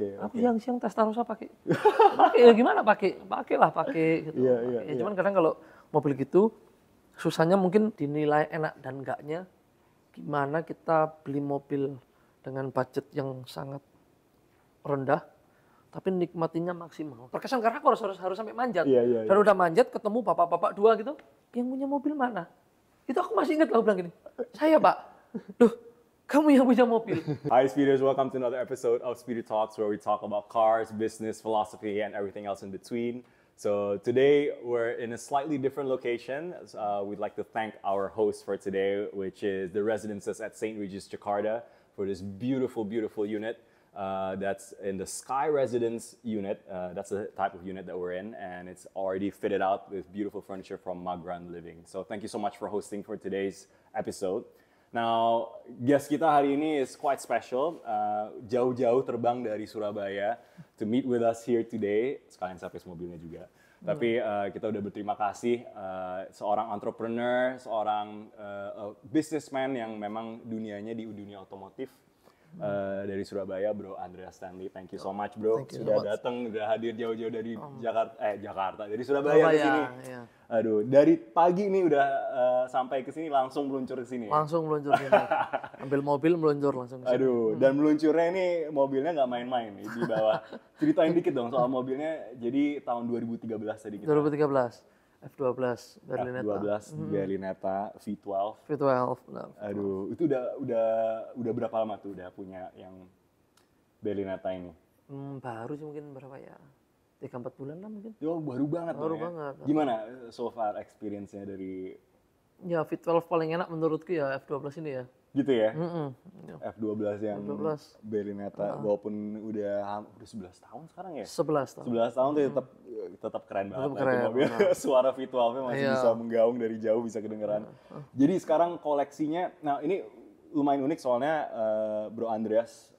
Aku siang-siang Testarossa pakai ya gimana pakai gitu. Ya, cuman kadang kalau mobil gitu susahnya mungkin dinilai enak dan enggaknya gimana kita beli mobil dengan budget yang sangat rendah tapi nikmatinya maksimal. Terkesan karena aku harus sampai manjat. Dan udah manjat ketemu bapak-bapak dua gitu, yang punya mobil mana? Itu aku masih ingat lah, bilang gini, saya Pak, loh kamu yang punya mobil. Hi Speeders, welcome to another episode of Speeder Talks where we talk about cars, business, philosophy, and everything else in between. So today we're in a slightly different location. We'd like to thank our host for today, which is the Residences at St. Regis Jakarta, for this beautiful, beautiful unit. That's in the Sky Residence unit. That's the type of unit that we're in, and it's already fitted out with beautiful furniture from Magran Living. So thank you so much for hosting for today's episode. Now, guest kita hari ini is quite special. Jauh-jauh terbang dari Surabaya to meet with us here today. Sekalian servis mobilnya juga. Tapi kita udah berterima kasih seorang entrepreneur, seorang businessman yang memang dunianya di dunia otomotif. Dari Surabaya, Bro Andreas Stanley. Thank you so much, Bro. Sudah datang, udah hadir jauh-jauh dari Jakarta, dari Surabaya ke sini. Iya. Aduh, dari pagi nih udah sampai ke sini langsung meluncur ke sini. Langsung meluncur sini. Ambil mobil meluncur langsung ke sini. Aduh, dan meluncurnya ini mobilnya nggak main-main nih di bawah. Ceritain dikit dong soal mobilnya. Jadi tahun 2013 tadi kita. 2013. F12 Berlinetta. F12 Berlinetta V12. V12. Benar. Aduh, itu udah berapa lama tuh udah punya yang Berlinetta ini? Baru sih mungkin berapa ya? 3-4 bulan lah mungkin. Yo, baru banget. Baru banget. Gimana so far experience-nya dari? Ya V12 paling enak menurutku ya F12 ini ya. Gitu ya? F12 yang F12. Berlinetta, walaupun udah 11 tahun sekarang ya? 11 tahun. 11 tahun tuh tetap keren banget. Tetap keren. Mobil. Suara V12-nya masih bisa menggaung dari jauh, bisa kedengeran. Jadi sekarang koleksinya, nah ini lumayan unik soalnya Bro Andreas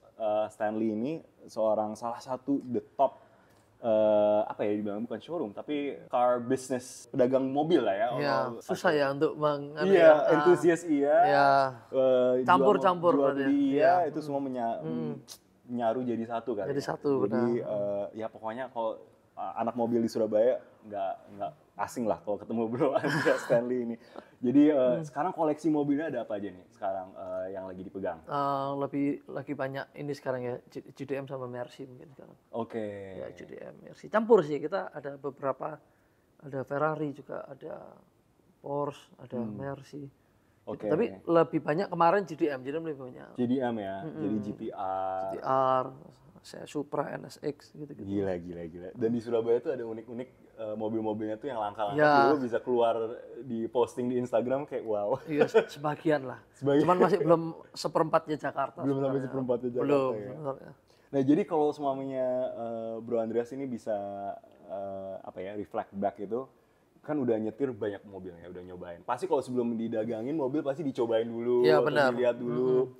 Stanley ini salah satu the top apa ya dibilang, bukan showroom tapi car business, pedagang mobil lah ya. Iya, susah ya untuk entusias campur-campur jual beli itu semua menyaru jadi satu kan. Jadi satu, jadi ya pokoknya kalau anak mobil di Surabaya nggak asing lah kalau ketemu Bro Andreas Stanley ini. Jadi sekarang koleksi mobilnya ada apa aja nih sekarang yang lagi dipegang? Lagi banyak ini sekarang ya, GDM sama Mercy mungkin sekarang. Oke. Ya GDM, Mercy. Campur sih, kita ada beberapa, ada Ferrari juga, ada Porsche, ada Mercy. Oke. Tapi lebih banyak kemarin GDM lebih banyak. GDM ya, jadi GTR, Supra, NSX gitu-gitu. Gila. Dan di Surabaya tuh ada unik-unik mobil-mobilnya tuh yang langka-langka. Dulu bisa keluar di posting di Instagram kayak wow. Iya, sebagian lah. Cuman masih belum seperempatnya Jakarta. Belum sampai seperempatnya Jakarta. Belum. Ya. Nah jadi kalau semuanya Bro Andreas ini bisa reflect back itu, kan udah nyetir banyak mobilnya, udah nyobain. Pasti kalau sebelum didagangin mobil pasti dicobain dulu, ya, atau dilihat dulu.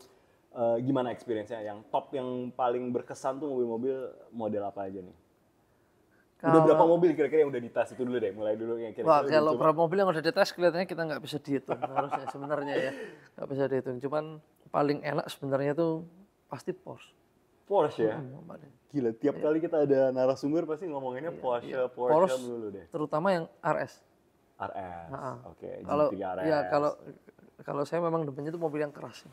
Gimana experience-nya? Yang top, yang paling berkesan tuh mobil-mobil model apa aja nih? Udah berapa mobil kira-kira yang udah dites itu dulu deh, mulai dulu yang kira-kira. Wah, kalau berapa mobil yang udah dites kelihatannya kita nggak bisa dihitung harusnya sebenarnya ya, nggak bisa dihitung. Cuman paling enak sebenarnya tuh pasti Porsche. Porsche ya? Gila, tiap kali kita ada narasumber pasti ngomonginnya Porsche dulu deh. Terutama yang RS. Oke. Kalau GT RS. ya kalau saya memang demennya tuh mobil yang keras.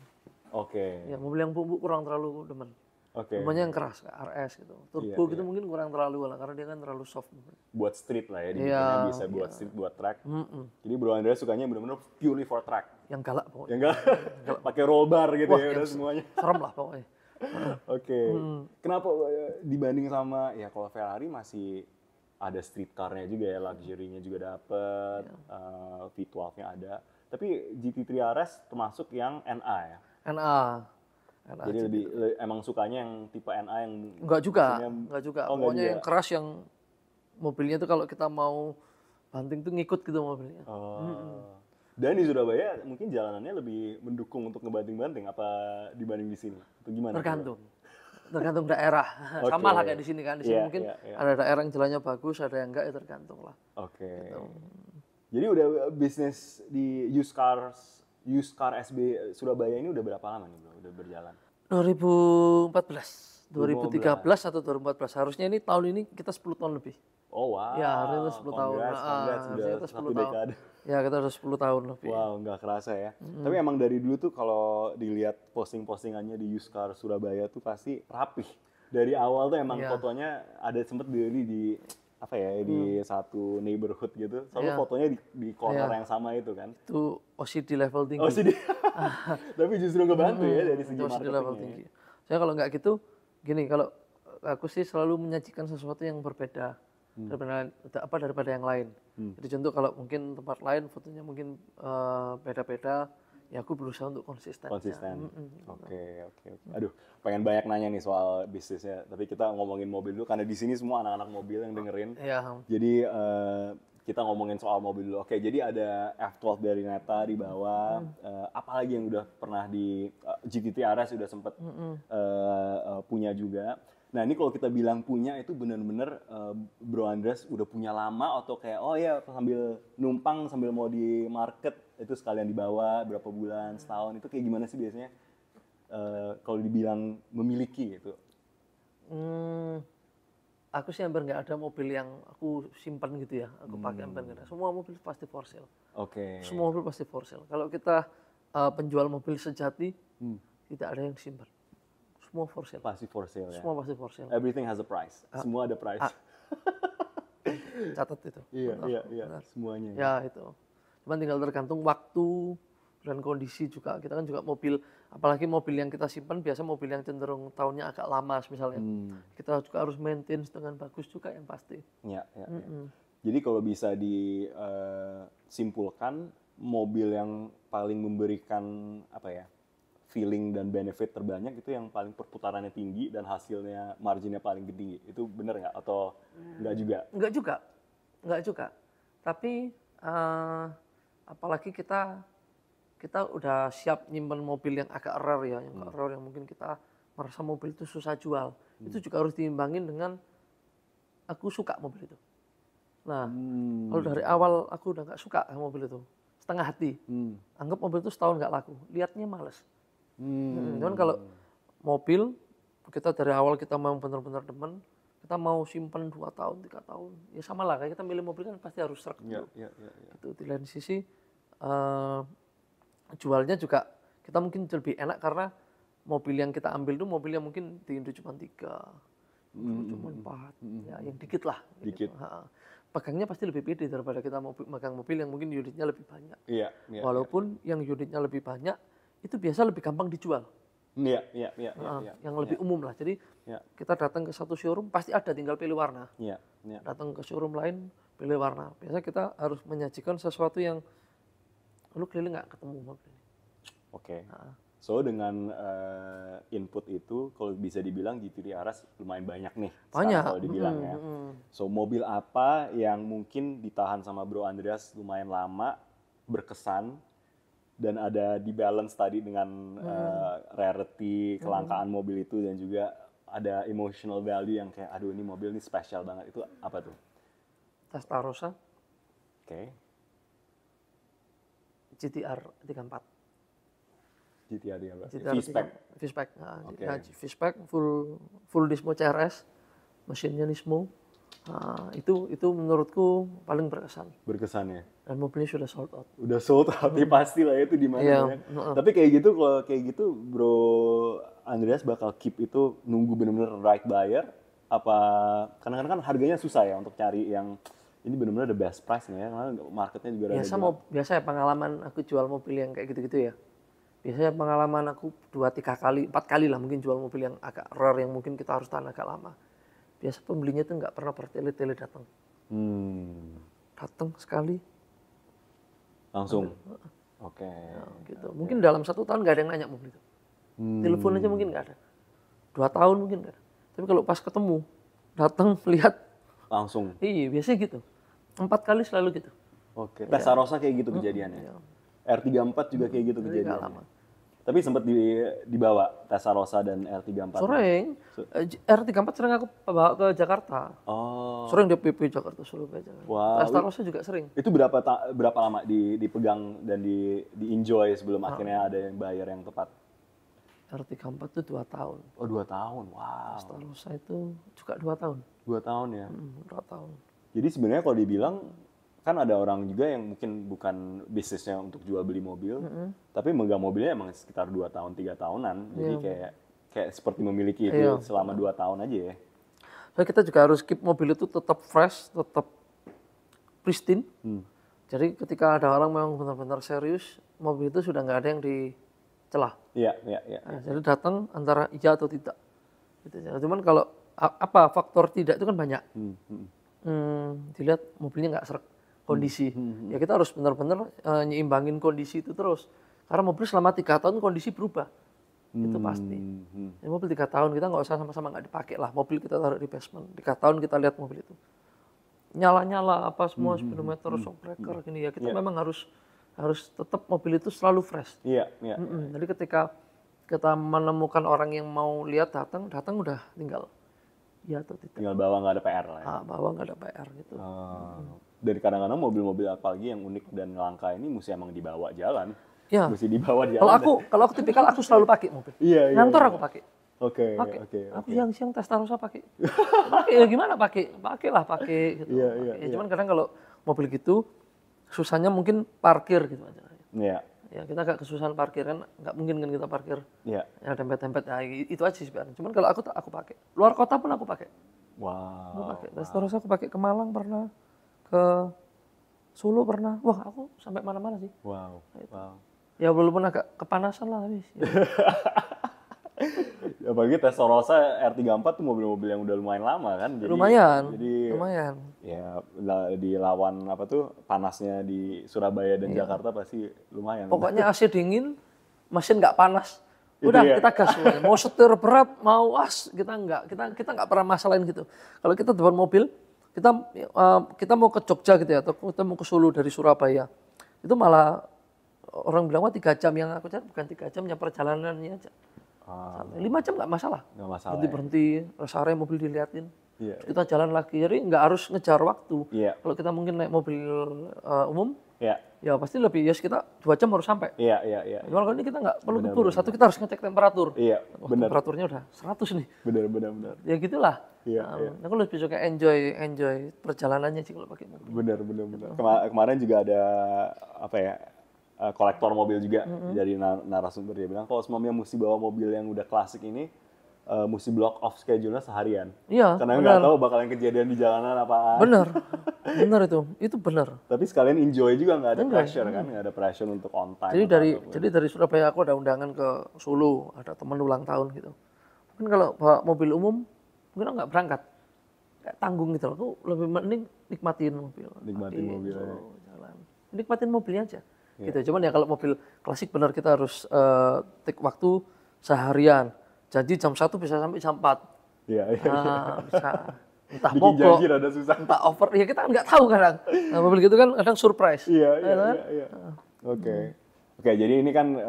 Oke. Ya mobil yang bumbu kurang terlalu demen. Demennya yang keras, kayak RS gitu. Turbo gitu mungkin kurang terlalu lah, karena dia kan terlalu soft. Buat street lah ya, dibikinnya bisa buat street, buat track. Jadi Bro Andreas sukanya benar-benar purely for track. Yang galak pokoknya. Yang galak, pakai roll bar gitu. Wah, ya udah semuanya. Serem lah pokoknya. Oke. Kenapa dibanding sama, ya kalau Ferrari masih ada street car-nya juga ya, luxury-nya juga dapet, V12-nya ada. Tapi GT3 RS termasuk yang NA ya? NA. Jadi emang sukanya yang tipe NA yang... Enggak juga. Pokoknya yang keras, yang mobilnya tuh kalau kita mau banting tuh ngikut gitu mobilnya. Dan di Surabaya mungkin jalanannya lebih mendukung untuk ngebanting-banting apa dibanding di sini? Atau gimana? Tergantung daerah. Sama lah kayak di sini kan. Di sini mungkin ada daerah yang jalannya bagus, ada yang enggak, ya tergantung lah. Gitu. Jadi udah bisnis di used car SB Surabaya ini udah berapa lama nih Bro? Udah berjalan? 2014. 2013 atau 2014. Harusnya ini tahun ini kita 10 tahun lebih. Oh wow. Ya, harusnya 10 tahun. Congrats, Harusnya kita 10 tahun. dekade. Ya, kita udah 10 tahun lebih. Wow, nggak kerasa ya. Tapi emang dari dulu tuh kalau dilihat posting-postingannya di Used Car Surabaya tuh pasti rapih. Dari awal tuh emang fotonya ada sempet di apa ya, di satu neighborhood gitu. Selalu fotonya di corner yang sama itu kan. Itu OCD level tinggi. OCD. Tapi justru ngebantu ya dari segi OCD level marketingnya. tinggi. Saya kalau nggak gitu, gini, kalau aku sih selalu menyajikan sesuatu yang berbeda daripada yang lain. Jadi contoh kalau mungkin tempat lain fotonya mungkin beda-beda, ya aku berusaha untuk konsisten. Oke. Aduh, pengen banyak nanya nih soal bisnisnya. Tapi kita ngomongin mobil dulu karena di sini semua anak-anak mobil yang dengerin. Jadi kita ngomongin soal mobil dulu. Oke, jadi ada F12 dari Neta di bawah. Apalagi yang udah pernah di GT RS udah sempet punya juga. Nah ini kalau kita bilang punya itu bener-bener Bro Andreas udah punya lama atau kayak oh ya sambil numpang sambil mau di market itu sekalian dibawa berapa bulan, setahun, itu kayak gimana sih biasanya kalau dibilang memiliki gitu? Aku sih hampir nggak ada mobil yang aku simpan gitu ya, aku pakai hampir nggak ada. Semua mobil pasti for sale. Semua mobil pasti for sale. Kalau kita penjual mobil sejati, tidak ada yang simpan. Semua for sale. Pasti for sale ya? Semua pasti for sale. Everything has a price. Semua ada price. Catat itu. Iya. Semuanya. Ya itu. Cuman tinggal tergantung waktu dan kondisi juga. Kita kan juga mobil, apalagi mobil yang kita simpan, biasa mobil yang cenderung tahunnya agak lama misalnya. Kita juga harus maintain dengan bagus juga yang pasti. Iya. Jadi kalau bisa disimpulkan, mobil yang paling memberikan apa ya, feeling dan benefit terbanyak itu yang paling perputarannya tinggi dan hasilnya marginnya paling tinggi. Itu benar nggak atau nggak juga? Nggak juga. Tapi apalagi kita udah siap nyimpen mobil yang agak rare ya, yang rare yang mungkin kita merasa mobil itu susah jual. Itu juga harus diimbangin dengan aku suka mobil itu. Nah, kalau dari awal aku udah nggak suka mobil itu, setengah hati, anggap mobil itu setahun nggak laku, lihatnya males. Cuman kalau mobil kita dari awal kita mau benar-benar demen, kita mau simpen 2 tahun, 3 tahun, ya sama lah kayak kita milih mobil kan pasti harus serk dulu. Itu di lain sisi jualnya juga kita mungkin lebih enak karena mobil yang kita ambil tuh mobil yang mungkin di Indo cuma 3, cuma 4, ya yang dikit lah. Dikit. Gitu. Pegangnya pasti lebih pede daripada kita megang mobil yang mungkin unitnya lebih banyak. Walaupun yang unitnya lebih banyak itu biasa lebih gampang dijual. Yang lebih umum lah. Jadi kita datang ke satu showroom pasti ada, tinggal pilih warna. Datang ke showroom lain pilih warna. Biasa kita harus menyajikan sesuatu yang lu keliling nggak ketemu mobil ini. So dengan input itu kalau bisa dibilang GT RS lumayan banyak nih. Banyak. Kalau dibilang ya. So mobil apa yang mungkin ditahan sama Bro Andreas lumayan lama, berkesan, dan ada di balance tadi dengan rarity, kelangkaan mobil itu, dan juga ada emotional value yang kayak aduh ini mobil ini spesial banget. Itu apa tuh? Testarossa. GTR 34. GTR 34. V-Spec. V-Spec. V-Spec full Nismo CRS, mesinnya Nismo. Itu menurutku paling berkesan. Berkesan ya. Dan mobilnya sudah sold out. Udah sold out, ya pasti lah itu di mana. Tapi kayak gitu, kalau kayak gitu Bro Andreas bakal keep itu nunggu benar-benar right buyer. Apa kadang-kadang kan harganya susah ya untuk cari yang ini benar-benar the best price nih ya, karena marketnya juga biasa ya pengalaman aku jual mobil yang kayak gitu-gitu ya. Biasanya pengalaman aku 2-3 kali, 4 kali lah mungkin jual mobil yang agak rare yang mungkin kita harus tahan agak lama. Biasa pembelinya itu nggak pernah bertele-tele datang. Datang sekali. Langsung? Gitu. Mungkin dalam 1 tahun nggak ada yang nanya mobil itu. Telepon aja mungkin nggak ada. 2 tahun mungkin nggak ada. Tapi kalau pas ketemu, datang, lihat. Langsung? Iya, biasanya gitu. 4 kali selalu gitu. Testarossa kayak gitu kejadiannya? R34 juga kayak gitu kejadiannya? Tapi sempat dibawa Testarossa dan R34? Sering. R34 sering aku bawa ke Jakarta. Sering DPP Jakarta, Surabaya. Testarossa juga sering. Itu berapa lama dipegang dan di-enjoy sebelum akhirnya ada yang bayar yang tepat? R34 itu 2 tahun. Oh 2 tahun, wow. Testarossa itu juga 2 tahun. 2 tahun ya? 2 tahun. Jadi sebenarnya kalau dibilang, kan ada orang juga yang mungkin bukan bisnisnya untuk jual beli mobil, tapi megang mobilnya emang sekitar 2 tahun, 3 tahunan. Jadi kayak seperti memiliki itu selama 2 tahun aja ya. So, kita juga harus keep mobil itu tetap fresh, tetap pristine. Jadi ketika ada orang memang benar-benar serius, mobil itu sudah nggak ada yang dicelah. Iya. Nah, jadi datang antara iya atau tidak. Gitu. Cuman kalau apa faktor tidak itu kan banyak. Dilihat mobilnya nggak serak, kondisi. Ya kita harus benar-benar nyimbangin kondisi itu terus. Karena mobil selama 3 tahun kondisi berubah. Itu pasti. Ya, mobil 3 tahun kita nggak usah sama-sama nggak dipakai lah. Mobil kita taruh di basement. 3 tahun kita lihat mobil itu. Nyala-nyala apa semua speedometer, shock breaker gini ya. Kita memang harus tetap mobil itu selalu fresh. Iya. Jadi ketika kita menemukan orang yang mau lihat datang udah tinggal ya atau tidak. Tinggal bawa nggak ada PR lah ya. Bawa nggak ada PR gitu. Dari kadang-kadang mobil-mobil apalagi yang unik dan langka ini mesti emang dibawa jalan. Ya. Mesti dibawa jalan. Kalau aku tipikal aku selalu pakai mobil. Iya. Ngantor aku pakai. Oke. Aku siang-siang Testarossa pakai. Pakai ya gimana pakai? Pakai gitu. Iya. Cuman kadang kalau mobil gitu susahnya mungkin parkir gitu aja. Iya. Ya kita agak kesusahan parkir kan, nggak mungkin kan kita parkir. Iya. Ya dempet-dempet ya itu aja sih sebenarnya. Cuman kalau aku pakai. Luar kota pun aku pakai. Wow. Aku pakai. Testarossa aku pakai ke Malang pernah, ke Solo pernah. Wah, aku sampai mana-mana sih. Wow. Ya walaupun agak kepanasan lah habis. Apalagi Testarossa R34 tuh mobil-mobil yang udah lumayan lama kan. Jadi, lumayan. Ya dilawan apa tuh panasnya di Surabaya dan Jakarta pasti lumayan. Pokoknya AC dingin, mesin nggak panas. Udah kita gas semuanya. Mau setir berat, mau kita nggak pernah masalahin gitu. Kalau kita depan mobil, kita mau ke Jogja gitu ya, atau kita mau ke Solo dari Surabaya, itu malah orang bilang 3 jam, yang aku cari bukan 3 jam, ya perjalanannya aja. 5 jam nggak masalah. Berhenti, rest area mobil diliatin. Terus kita jalan lagi, jadi nggak harus ngejar waktu. Kalau kita mungkin naik mobil umum, ya pasti lebih, ya sekitar 2 jam harus sampai. Cuman kalau ini kita nggak perlu keburu, satu kita harus ngecek temperatur. Temperaturnya udah 100 nih. Benar. Ya gitulah. Aku lebih suka enjoy perjalanannya sih kalau pakai mobil. Benar. Kemarin juga ada kolektor mobil juga dari narasumber, dia bilang kalau semuanya mesti bawa mobil yang udah klasik ini mesti block off schedule-nya seharian. Iya. Karena nggak tahu bakalan kejadian di jalanan apaan. Benar itu benar. Tapi sekalian enjoy juga, nggak ada pressure kan, nggak ada pressure untuk on time. Jadi dari Surabaya aku ada undangan ke Solo, ada teman ulang tahun gitu. Mungkin kalau bawa mobil umum mungkin aku nggak berangkat, kayak tanggung gitu. Aku lebih mending nikmatin mobil. Jalan. Nikmatin mobilnya aja. Gitu. Cuman ya kalau mobil klasik benar kita harus take waktu seharian. Jadi jam 1 bisa sampai jam 4. Bisa. Entah bikin janji rada susah. Entah over. Ya kita nggak tahu kadang. Nah, mobil gitu kan kadang surprise. Iya. Oke, jadi ini kan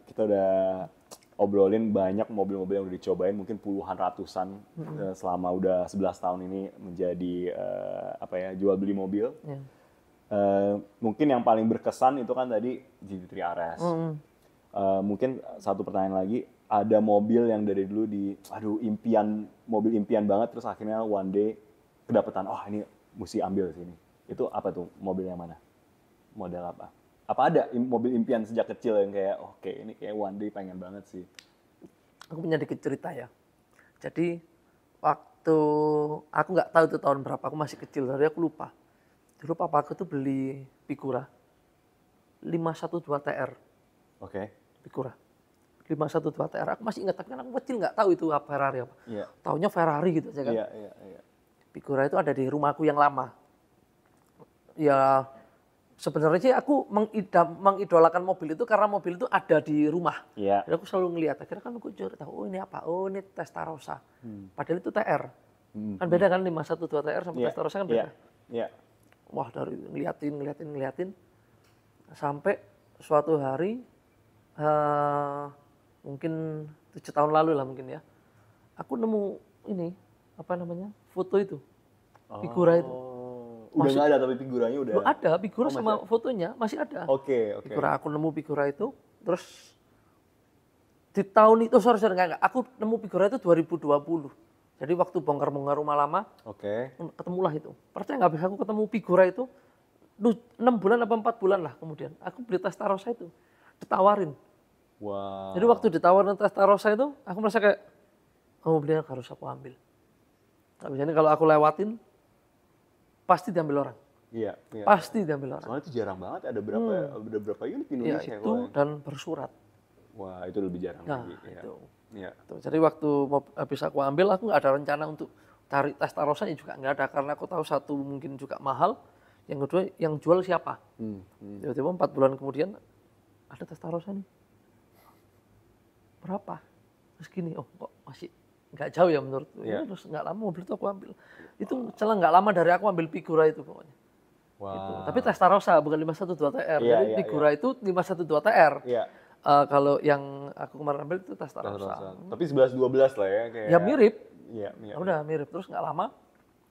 kita udah obrolin banyak mobil-mobil yang udah dicobain, mungkin puluhan ratusan selama udah 11 tahun ini menjadi jual beli mobil. Mungkin yang paling berkesan itu kan tadi GT3 RS. Mungkin satu pertanyaan lagi, ada mobil yang dari dulu mobil impian banget, terus akhirnya one day kedapetan, ini mesti ambil sini. Itu apa tuh, mobil yang mana? Model apa? Apa ada mobil impian sejak kecil yang kayak, ini kayak one day pengen banget sih? Aku punya dikit cerita ya. Jadi waktu aku nggak tahu itu tahun berapa, aku masih kecil, jadi aku lupa. Dulu papa aku tuh beli Picura 512 TR. Picura 512 TR. Aku masih ingat, tapi kan aku kecil nggak tahu itu apa Ferrari apa. Taunya Ferrari gitu aja kan. Picura itu ada di rumahku yang lama. Ya sebenarnya sih aku mengidolakan mobil itu karena mobil itu ada di rumah. Jadi aku selalu ngelihat. Akhirnya kan aku curi tahu, ini apa? Ini Testarossa. Padahal itu TR. Kan beda kan 512 TR sama Testarossa kan beda. Wah, dari ngeliatin sampai suatu hari mungkin 7 tahun lalu lah mungkin ya, aku nemu ini foto itu, Picura itu. Udah nggak ada, tapi Picuranya udah ada. Picura sama fotonya masih ada. Oke. Picura, aku nemu Picura itu, terus Di tahun itu, sorry, enggak. Aku nemu Figura itu 2020. Jadi waktu bongkar-bongkar rumah lama, ketemulah itu. Percaya nggak bisa aku ketemu Figura itu 6 bulan apa 4 bulan lah kemudian. Aku beli Testarossa itu, ditawarin. Wow. Jadi waktu ditawarin Testarossa itu, aku merasa kayak, oh belinya harus aku ambil. Tapi jadi kalau aku lewatin, pasti diambil orang. Iya. Pasti diambil orang. Soalnya itu jarang banget, ada berapa unit di Indonesia. Ya, itu dan bersurat. Wah, itu lebih jarang lagi. Itu. Ya. Jadi waktu habis aku ambil, aku nggak ada rencana untuk cari Testarossa juga nggak ada, karena aku tahu satu mungkin juga mahal, yang kedua yang jual siapa. Tiba-tiba 4 bulan kemudian ada Testarossa nih. Berapa? Terus gini, oh kok masih nggak jauh ya menurutku. Terus nggak lama mobil itu aku ambil. Itu celah nggak lama dari aku ambil Figura itu pokoknya. Wow. Itu. Tapi Testarossa bukan 512 TR. Jadi Figura itu 512 TR. Kalau yang aku kemarin ambil itu Testarossa. Tapi 11-12 lah ya kayak. Ya mirip. Iya. Udah mirip. Terus nggak lama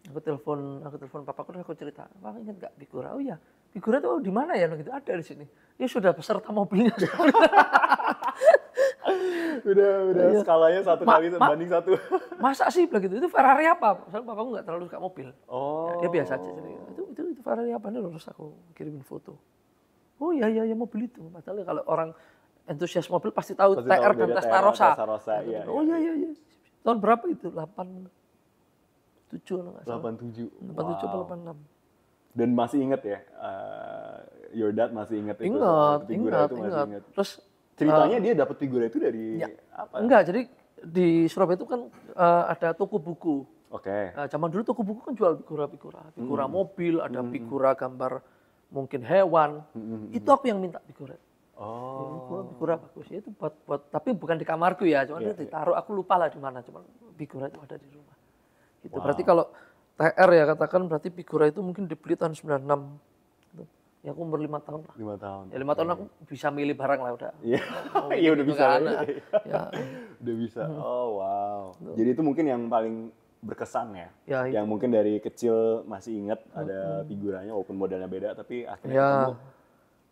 aku telepon papaku, terus aku cerita, "Pak, ingat nggak Figura?" "Oh iya, Figura itu di mana ya?" Gitu, "Ada di sini." "Ya sudah beserta mobilnya." udah skalanya 1 kali banding 1. Masa sih bilang gitu? "Itu Ferrari apa?" Soalnya papaku nggak terlalu suka mobil. Oh. Ya, dia biasa aja. Jadi, itu Ferrari apa nih? Terus aku kirimin foto. Oh iya mobil itu. Padahal kalau orang entusias mobil pasti tahu TR dan Testarossa. Iya. Oh iya. Tahun berapa itu? 87 kalau nggak salah. 87 atau 86. Dan masih inget ya? Your dad masih inget itu? Ingat. Terus ceritanya dia dapat Figura itu dari apa? Enggak, jadi di Surabaya itu kan ada toko buku. Oke. Zaman dulu toko buku kan jual figura mobil, ada figura gambar mungkin hewan. Itu aku yang minta figura. Figura bagus. Itu buat tapi bukan di kamarku ya, cuma itu ditaruh, aku lupa lah di mana, cuma figura itu ada di rumah. Gitu. Berarti kalau TR ya katakan, berarti Figura itu mungkin dibeli tahun 96. Gitu. Ya aku umur 5 tahun lah. 5 tahun. Ya 5 tahun aku bisa milih barang lah udah. Iya udah bisa. Ya. Udah bisa. Oh wow. Jadi itu mungkin yang paling berkesan ya. Yang mungkin dari kecil masih ingat ada figuranya walaupun modelnya beda, tapi akhirnya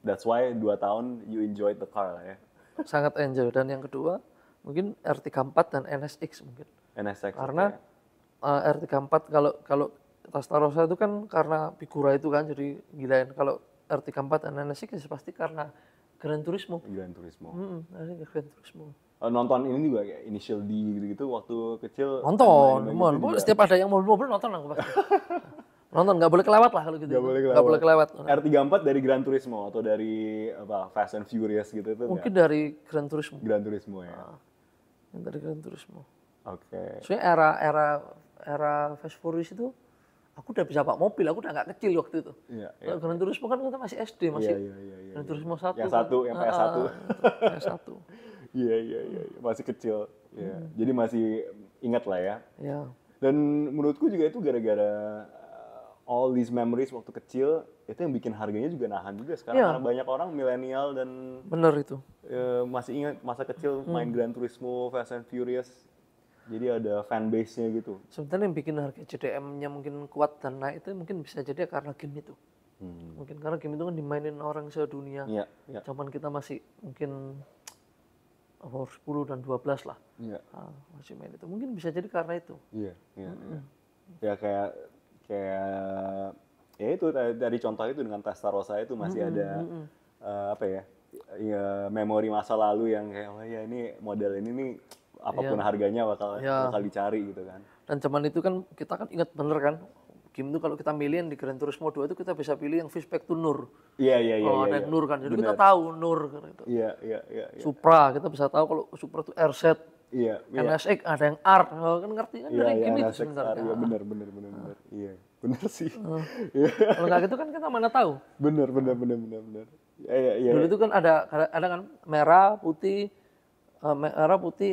that's why 2 tahun you enjoyed the car lah ya. Sangat enjoy. Dan yang kedua mungkin R34 dan NSX mungkin. NSX. Karena R34 kalau Testarossa itu kan karena Figura itu kan jadi gilain. Kalau R34 dan NSX pasti karena Gran Turismo. Gran Turismo. Gran Turismo. Nonton ini juga kayak Initial D gitu-gitu waktu kecil. Nonton. Setiap ada yang mobil-mobil nonton aku pasti. Nonton, nggak boleh kelewat lah kalau gitu. Nggak boleh kelewat. R34 dari Gran Turismo atau dari Fast and Furious gitu itu? Mungkin dari Gran Turismo. Gran Turismo ya. Yang dari Gran Turismo. Oke. Soalnya era Fast Furious itu aku udah bisa bawa mobil, aku udah nggak kecil waktu itu. Kalau Gran Turismo kan kita masih SD, masih Gran Turismo 1. Yang 1, yang PS1. PS1. Iya, masih kecil. Jadi masih ingat lah ya. Dan menurutku juga itu gara-gara all these memories waktu kecil, itu yang bikin harganya juga nahan juga sekarang. Karena banyak orang milenial dan bener itu. Masih ingat masa kecil main Gran Turismo, Fast and Furious. Jadi ada fanbase-nya gitu. Sebenarnya yang bikin harga CDM-nya mungkin kuat dan naik itu mungkin bisa jadi karena game itu. Mungkin karena game itu kan dimainin orang sedunia. Zaman kita masih mungkin umur 10 dan 12 lah. Masih main itu. Mungkin bisa jadi karena itu. Iya. Ya kayak ya itu dari contoh itu dengan Testarossa itu masih ada apa ya? Ya memori masa lalu yang kayak oh ya ini model ini nih apapun harganya bakal dicari gitu kan. Dan zaman itu kan kita kan ingat bener kan, game itu kalau kita milih yang di Gran Turismo 2 itu kita bisa pilih yang Fishback to Nur. Iya. Ada yang Nur kan, jadi kita tahu Nur gitu. Iya. Supra kita bisa tahu kalau Supra itu RZ. Iya. NSX ada yang R, kan ngerti kan dari game itu sebenarnya. Iya benar. Iya, benar sih. Kalau nggak gitu kan kita mana tahu. Benar. Iya. Dulu itu kan ada kan merah, putih,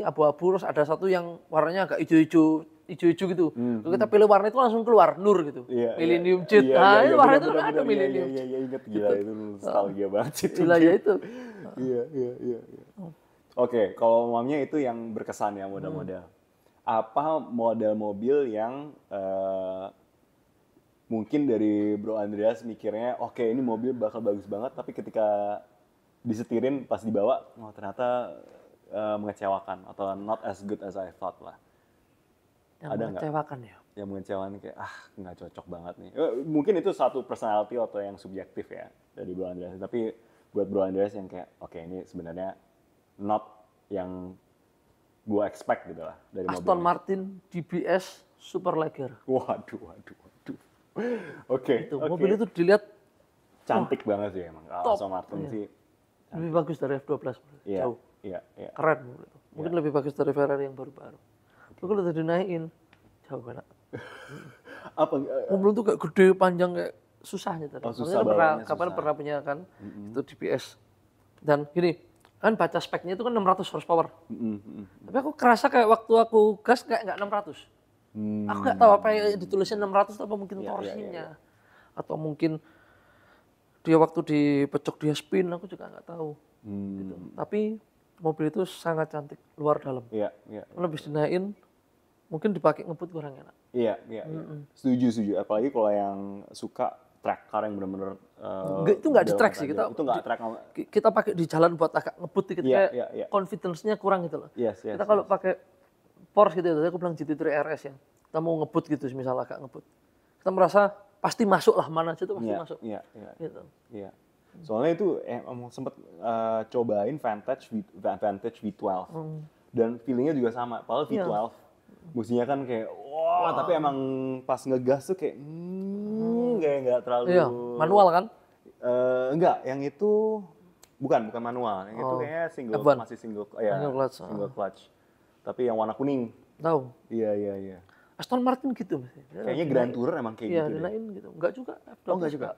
abu-abu, terus ada satu yang warnanya agak hijau-hijau gitu. Kalau kita pilih warna itu langsung keluar Nur gitu. Millennium Jet. Itu warna itu kan ada Millennium. Iya, ingat gila itu nostalgia banget itu. Gila ya itu. Iya. Oke, kalau mamnya itu yang berkesan ya model-model. Apa model mobil yang mungkin dari Bro Andreas mikirnya oke, ini mobil bakal bagus banget, tapi ketika disetirin pas dibawa, ternyata mengecewakan atau not as good as I thought lah? Yang Ada nggak? mengecewakan ya. Yang mengecewakan kayak nggak cocok banget nih. Mungkin itu satu personality atau yang subjektif ya dari Bro Andreas. Tapi buat Bro Andreas yang kayak oke, ini sebenarnya not yang gue expect gitu lah dari mobil. Aston Martin DBS Superleggera. Waduh. Oke. Mobil itu dilihat cantik banget sih emang. Aston Martin sih. Lebih bagus dari F12. Jauh. Iya. Keren mobil itu. Mungkin lebih bagus dari Ferrari yang baru-baru. Tapi kalau udah dinaikin, jauh banget. Mobil itu kayak gede, panjang, kayak susahnya tadi. Susah banget. Kapan pernah punya kan, itu DBS. Dan gini, kan baca speknya itu kan 600 horsepower. Tapi aku kerasa kayak waktu aku gas kayak nggak 600. Aku nggak tahu apa yang ditulisnya 600 apa mungkin torsinya. Atau mungkin dia waktu dipecok dia spin, aku juga nggak tahu. Gitu. Tapi mobil itu sangat cantik, luar dalam. Lebih dinaikin, mungkin dipakai ngebut kurang enak. Iya. Setuju. Apalagi kalau yang suka track car yang benar-benar itu nggak di track sih, kita pakai di jalan buat agak ngebut dikit, kayak confidence-nya kurang gitu loh. Kita kalau pakai Porsche gitu, aku bilang GT3 RS ya, kita mau ngebut gitu, misalnya agak ngebut, kita merasa pasti masuk lah, mana aja tuh pasti masuk. Gitu. Soalnya itu emang sempet cobain Vantage V12 dan feelingnya juga sama. Padahal V12 musinya kan kayak tapi emang pas ngegas tuh kayak kayak nggak terlalu. Manual kan? Enggak, yang itu bukan manual. Yang itu kayaknya masih single clutch. Tapi yang warna kuning. Tahu? Iya. Aston Martin gitu mas. Kayaknya Grand Tourer emang kayak gitu. Iya, dinain gitu. Enggak juga. Enggak juga.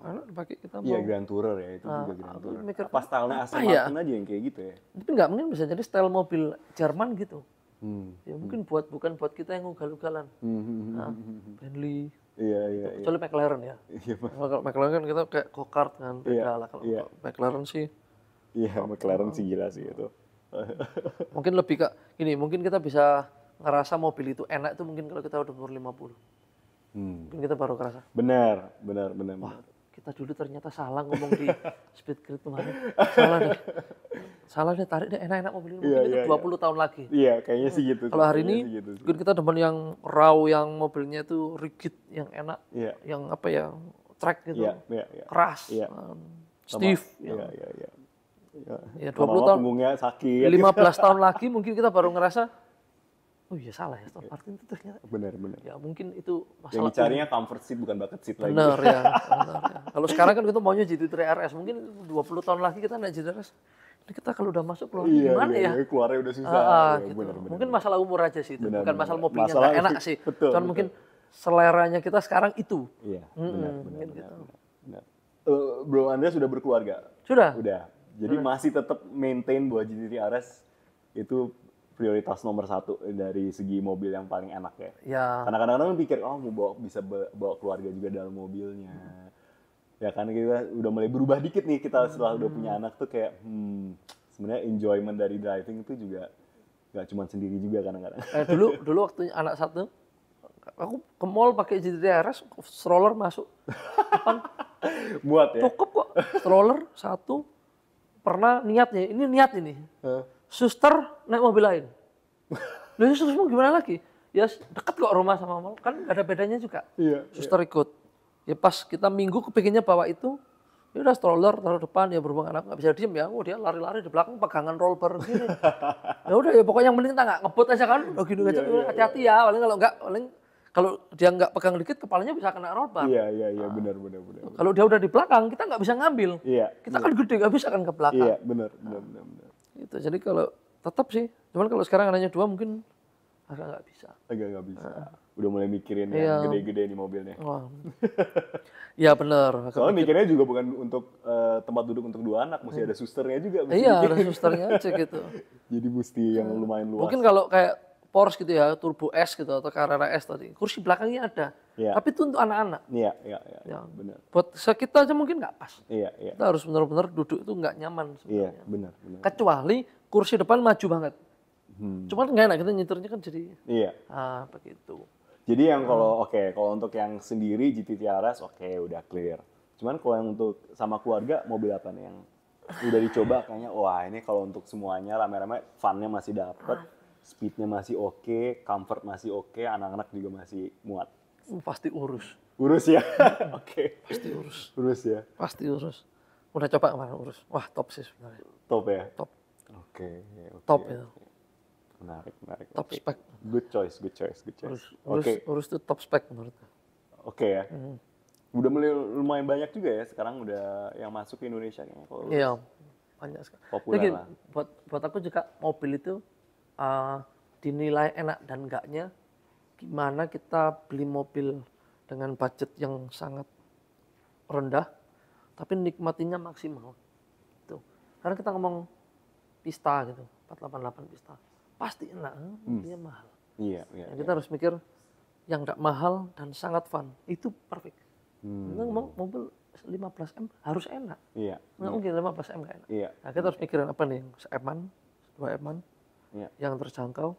Karena dipakai kita mau. Iya, Grand Tourer ya, itu juga Grand Tourer. Pas stylenya Aston Martin aja yang kayak gitu ya. Tapi enggak, mungkin bisa jadi style mobil Jerman gitu. Ya mungkin bukan buat kita yang ugal-ugalan. Bentley. Iya. Kecuali McLaren ya. Kalau McLaren kan kita kayak go-kart kan, beda lah. Kalau McLaren sih. Iya, McLaren sih gila sih itu. Mungkin lebih gini, mungkin kita bisa ngerasa mobil itu enak itu mungkin kalau kita udah umur 50. Mungkin kita baru ngerasa. Benar. Wah, kita dulu ternyata salah ngomong di speed grid kemarin. Salah deh, tarik deh enak-enak mobil ini. Mungkin itu 20 tahun lagi. Iya, kayaknya sih gitu. Kalau hari ini mungkin kita demen yang raw, yang mobilnya itu rigid, yang enak, yang apa ya, track gitu, keras, stiff. Ya, 20 tahun, punggungnya sakit. 15 tahun lagi mungkin kita baru ngerasa, oh iya salah ya, Aston Martin itu ternyata. Benar. Ya mungkin itu masalah. Yang dicarinya comfort seat bukan bucket seat lagi. Benar ya. Kalau sekarang kan kita maunya GT3 RS, mungkin 20 tahun lagi kita naik GT3 RS. Ini kita kalau udah masuk keluar gimana ya? Keluarnya udah susah. Gitu. Benar. Mungkin masalah umur aja sih itu, bukan masalah mobilnya nggak enak sih. Cuman mungkin seleranya kita sekarang itu. Iya, benar. Bro Andreas sudah berkeluarga? Sudah. Jadi masih tetap maintain bahwa GT3 RS itu prioritas nomor 1 dari segi mobil yang paling enak ya. Karena kadang-kadang pikir, mau bisa bawa keluarga juga dalam mobilnya. Ya kan kita udah mulai berubah dikit nih kita setelah udah punya anak tuh kayak sebenarnya enjoyment dari driving itu juga nggak cuma sendiri juga kadang-kadang. Dulu waktu anak satu, aku ke mall pakai GT3 RS, stroller masuk. Muat ya? Cukup kok, stroller satu. Pernah niat ini. Suster naik mobil lain. Lalu sustermu gimana lagi? Ya deket kok rumah sama mall, kan gak ada bedanya juga. Suster ikut. Ya pas kita minggu kepinginnya bawa itu, ya udah stroller taruh depan, ya berhubung anak nggak bisa diem ya, dia lari-lari di belakang pegangan roll bar gini. Ya udah ya pokoknya yang penting kita nggak ngebut aja kan, udah gini aja, hati-hati ya, paling kalau dia nggak pegang dikit kepalanya bisa kena roll bar. Iya benar. Kalau dia udah di belakang kita nggak bisa ngambil. Kita kan gede nggak bisa kan ke belakang. Iya benar. Gitu. Jadi kalau tetap sih, cuman kalau sekarang anaknya 2 mungkin agak nggak bisa. Udah mulai mikirin yang gede-gede nih mobilnya. Iya benar. Soalnya mikirnya juga bukan untuk tempat duduk untuk 2 anak, mesti ada susternya juga. Iya, ada susternya aja gitu. Jadi mesti yang lumayan luas. Mungkin kalau kayak Porsche gitu ya, Turbo S gitu atau Carrera S tadi, kursi belakangnya ada. Tapi itu untuk anak-anak. Iya, benar. Buat kita aja mungkin nggak pas. Iya. Kita harus benar-benar duduk itu nggak nyaman sebenarnya. Iya, benar. Kecuali kursi depan maju banget. Cuman nggak enak, kita nyetirnya kan jadi. Iya. Begitu. Jadi yang kalau untuk yang sendiri GT3 RS udah clear. Cuman kalau yang untuk sama keluarga mobil apa nih yang udah dicoba kayaknya, wah ini kalau untuk semuanya rame-rame, funnya masih dapet, speednya masih oke, comfort masih oke, anak-anak juga masih muat. Pasti urus. Urus ya? Oke. Pasti urus. Urus ya? Pasti urus. Udah coba kemarin urus. Wah top sih sebenarnya. Top ya? Top. Oke. Top itu. Menarik. Top spec. Good choice. Urus itu top spec menurutku. Oke ya. Udah mulai lumayan banyak juga ya sekarang udah yang masuk ke Indonesia kayaknya. Iya, banyak sekali. Populer jadi, lah. Buat aku juga mobil itu dinilai enak dan enggaknya gimana kita beli mobil dengan budget yang sangat rendah, tapi nikmatinya maksimal. Tuh. Karena kita ngomong Pista gitu, 488 Pista, pasti enak, mobilnya mahal. Iya. Kita harus mikir yang enggak mahal dan sangat fun, itu perfect. Kita ngomong mobil 15M harus enak. Iya. Nggak mungkin 15M nggak enak. Iya. Nah, kita harus mikirin apa nih, se-M-an, 2M-an, yang terjangkau,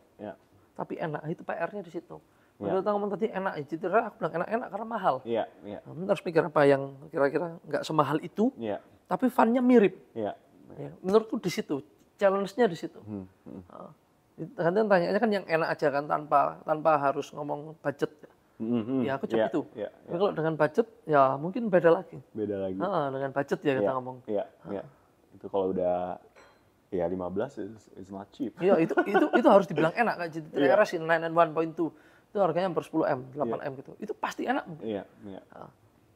tapi enak. Itu PR-nya di situ. Kalau kita ngomong tadi enak, aku bilang enak-enak karena mahal. Iya. Nah, kita harus pikir apa yang kira-kira nggak semahal itu, Iya. tapi fun-nya mirip. Iya. Ya, menurutku di situ, challenge-nya di situ. Kadang tanyanya kan yang enak aja kan tanpa harus ngomong budget. Ya aku coba itu. Tapi kalau dengan budget ya mungkin beda lagi. Dengan budget ya kita ngomong. Iya. Itu kalau udah ya 15 is not cheap. Iya itu harus dibilang enak kan. Jadi RS 991.2 itu harganya hampir 10M, 8M gitu. Itu pasti enak. Iya.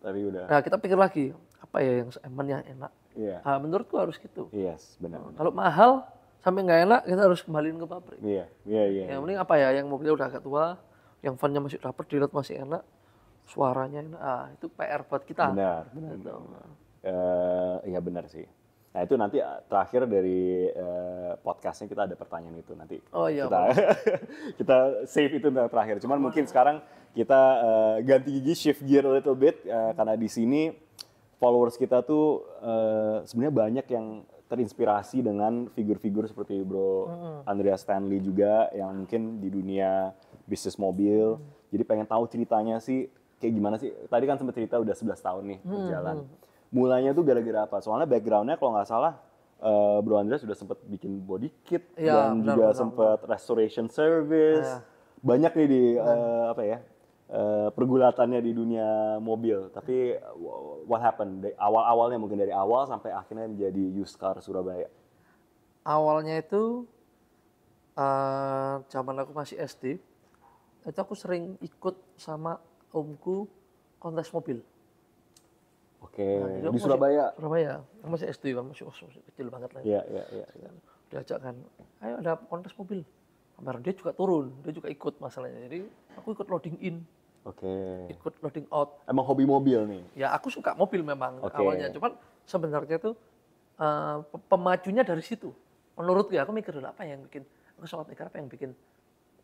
Tapi udah. Nah kita pikir lagi apa ya yang se-M-nya enak. Iya. Nah, menurutku harus gitu. Yes, benar. Kalau mahal sampai nggak enak kita harus kembaliin ke pabrik. Iya. Yang penting apa ya, yang mobilnya udah agak tua, yang fan-nya masih dapet, dilihat masih enak, suaranya enak. Itu PR buat kita. Benar. Iya benar sih. Nah itu nanti terakhir dari podcastnya kita ada pertanyaan itu nanti. Oh iya. Kita save itu untuk terakhir. Cuman mungkin sekarang kita ganti gigi, shift gear a little bit karena di sini followers kita tuh sebenarnya banyak yang terinspirasi dengan figur-figur seperti Bro Andreas Stanley juga yang mungkin di dunia bisnis mobil. Jadi pengen tahu ceritanya sih kayak gimana sih. Tadi kan sempat cerita udah 11 tahun nih berjalan. Mulanya tuh gara-gara apa? Soalnya background-nya kalau nggak salah Bro Andreas sudah sempat bikin body kit dan juga sempat restoration service. Banyak nih di pergulatannya di dunia mobil. Tapi what happened? Awal-awalnya mungkin dari awal sampai akhirnya menjadi used car Surabaya. Awalnya itu zaman aku masih SD, itu aku sering ikut sama omku kontes mobil. Oke, di Surabaya? Surabaya, masih SD kan, masih kecil banget lah. Iya. Diajak kan, ayo ada kontes mobil. Kemarin dia juga turun, dia juga ikut masalahnya. Jadi aku ikut loading in. Oke. Ikut loading out. Emang hobi mobil nih? Ya aku suka mobil memang awalnya, cuman sebenarnya tuh pemajunya dari situ. Menurutku ya, aku mikir dulu apa yang bikin, aku sempat mikir apa yang bikin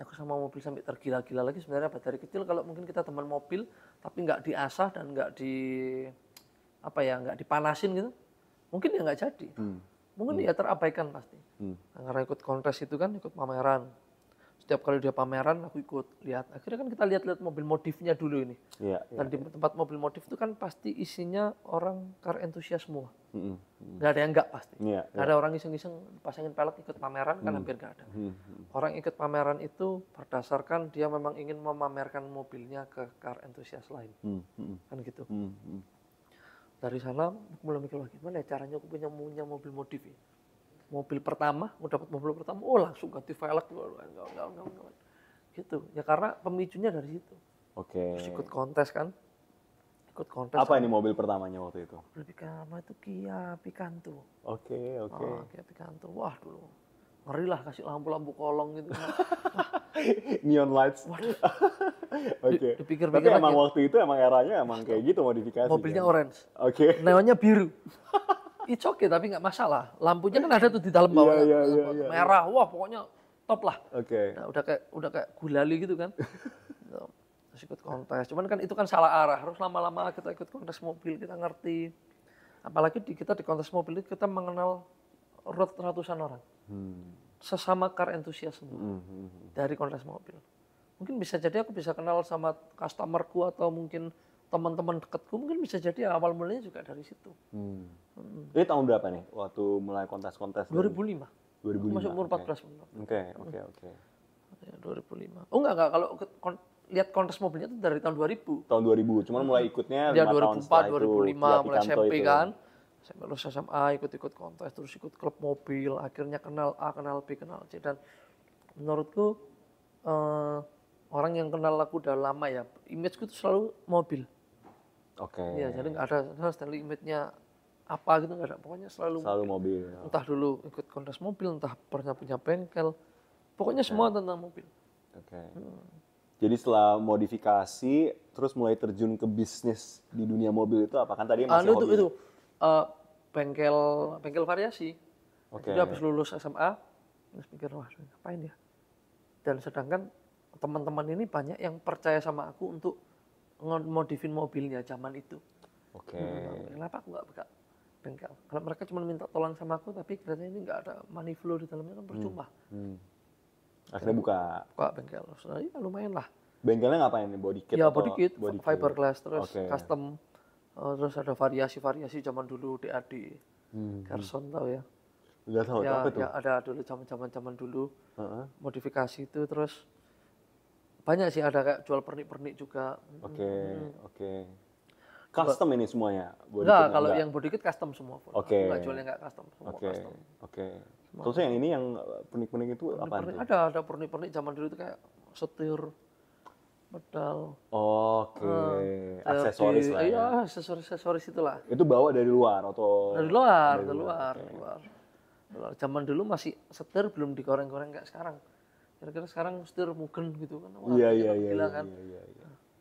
aku sama mobil sampai tergila-gila lagi sebenarnya apa dari kecil kalau mungkin kita teman mobil tapi nggak diasah dan nggak dipanasin gitu, mungkin ya nggak jadi. Mungkin ya terabaikan pasti. Karena ikut kontes itu kan, ikut pameran. Setiap kali dia pameran, aku ikut lihat. Akhirnya kan kita lihat-lihat mobil modifnya dulu ini. Dan di tempat mobil modif itu kan pasti isinya orang car enthusiast semua. Nggak ada yang nggak pasti. Nggak ada orang iseng-iseng pasangin pelek ikut pameran, kan hampir nggak ada. Orang ikut pameran itu berdasarkan dia memang ingin memamerkan mobilnya ke car enthusiast lain. Kan gitu. Dari sana aku mulai mikir lagi, gimana ya caranya aku punya mobil modif ya. Mobil pertama, aku dapat mobil pertama, langsung ganti velg, enggak. Gitu. Ya karena pemicunya dari situ. Oke. Terus ikut kontes kan. Apa ini mobil pertamanya waktu itu? Mobil pertama itu Kia Picanto. Oke. Kia Picanto. Wah dulu. Ngeri lah kasih lampu-lampu kolong gitu. Neon lights. Oke. Tapi emang waktu itu emang eranya emang kayak gitu modifikasi. Mobilnya kan? orange. Oke. Neonnya biru. It's okay tapi nggak masalah. Lampunya kan ada tuh di dalam bawah. Merah. Wah pokoknya top lah. Oke. Nah, udah kayak gulali gitu kan. Terus ikut kontes. Cuman kan itu kan salah arah. Harus lama-lama kita ikut kontes mobil kita ngerti. Apalagi kita di kontes mobil itu kita mengenal ratusan orang. Sesama car enthusiast semua. Dari kontes mobil. Mungkin bisa jadi aku bisa kenal sama customerku atau mungkin teman-teman dekatku mungkin bisa jadi awal mulanya juga dari situ. Ini tahun berapa nih waktu mulai kontes-kontes? 2005. 2005. Masuk umur 14 benar. Oke. Ya, 2005. Oh enggak kalau lihat kontes mobilnya itu dari tahun 2000. Tahun 2000, cuman mulai ikutnya 5 Dia tahun setelah 2004, itu. 2005 mulai SMP itu. kan. SMP lulus SMA ikut-ikut kontes, terus ikut klub mobil, akhirnya kenal A, kenal B, kenal C. Dan menurutku orang yang kenal aku udah lama ya, imageku itu selalu mobil. Oke. Iya, jadi nggak ada style image-nya apa gitu, nggak ada. Pokoknya selalu mobil. Entah dulu ikut kontes mobil, entah pernah punya bengkel. Pokoknya semua tentang mobil. Oke. Jadi setelah modifikasi, terus mulai terjun ke bisnis di dunia mobil itu apa? Kan tadi masih hobi. Itu bengkel variasi. Jadi habis lulus SMA, terus mikir, wah ngapain ya? Dan sedangkan teman-teman ini banyak yang percaya sama aku untuk modifin mobilnya zaman itu. Oke. Kenapa aku nggak buka bengkel? Kalau mereka cuma minta tolong sama aku, tapi kelihatannya ini nggak ada money flow di dalamnya kan percuma. Akhirnya buka Bengkel, ya lumayan lah. Bengkelnya ngapain nih? Body kit? Ya body kit, fiberglass, terus Oke. custom, terus ada variasi-variasi zaman dulu DAD, Gerson tahu ya? Nggak tahu Ya, apa tuh? ya ada dulu zaman dulu modifikasi itu, terus banyak sih ada kayak jual pernik-pernik juga. Oke. Custom ini semuanya? Enggak, kalau yang body kit custom semua. Oke. Enggak jualnya enggak custom, semua custom. Oke. Terus yang ini yang pernik-pernik itu apa? Ada pernik-pernik zaman dulu itu kayak setir, pedal. Oke. Aksesoris lah ya? Iya, aksesoris itulah. Itu bawa dari luar atau? Dari luar. Zaman dulu masih setir belum digoreng-goreng kayak sekarang. Kira-kira sekarang setir mugen gitu kan. Iya.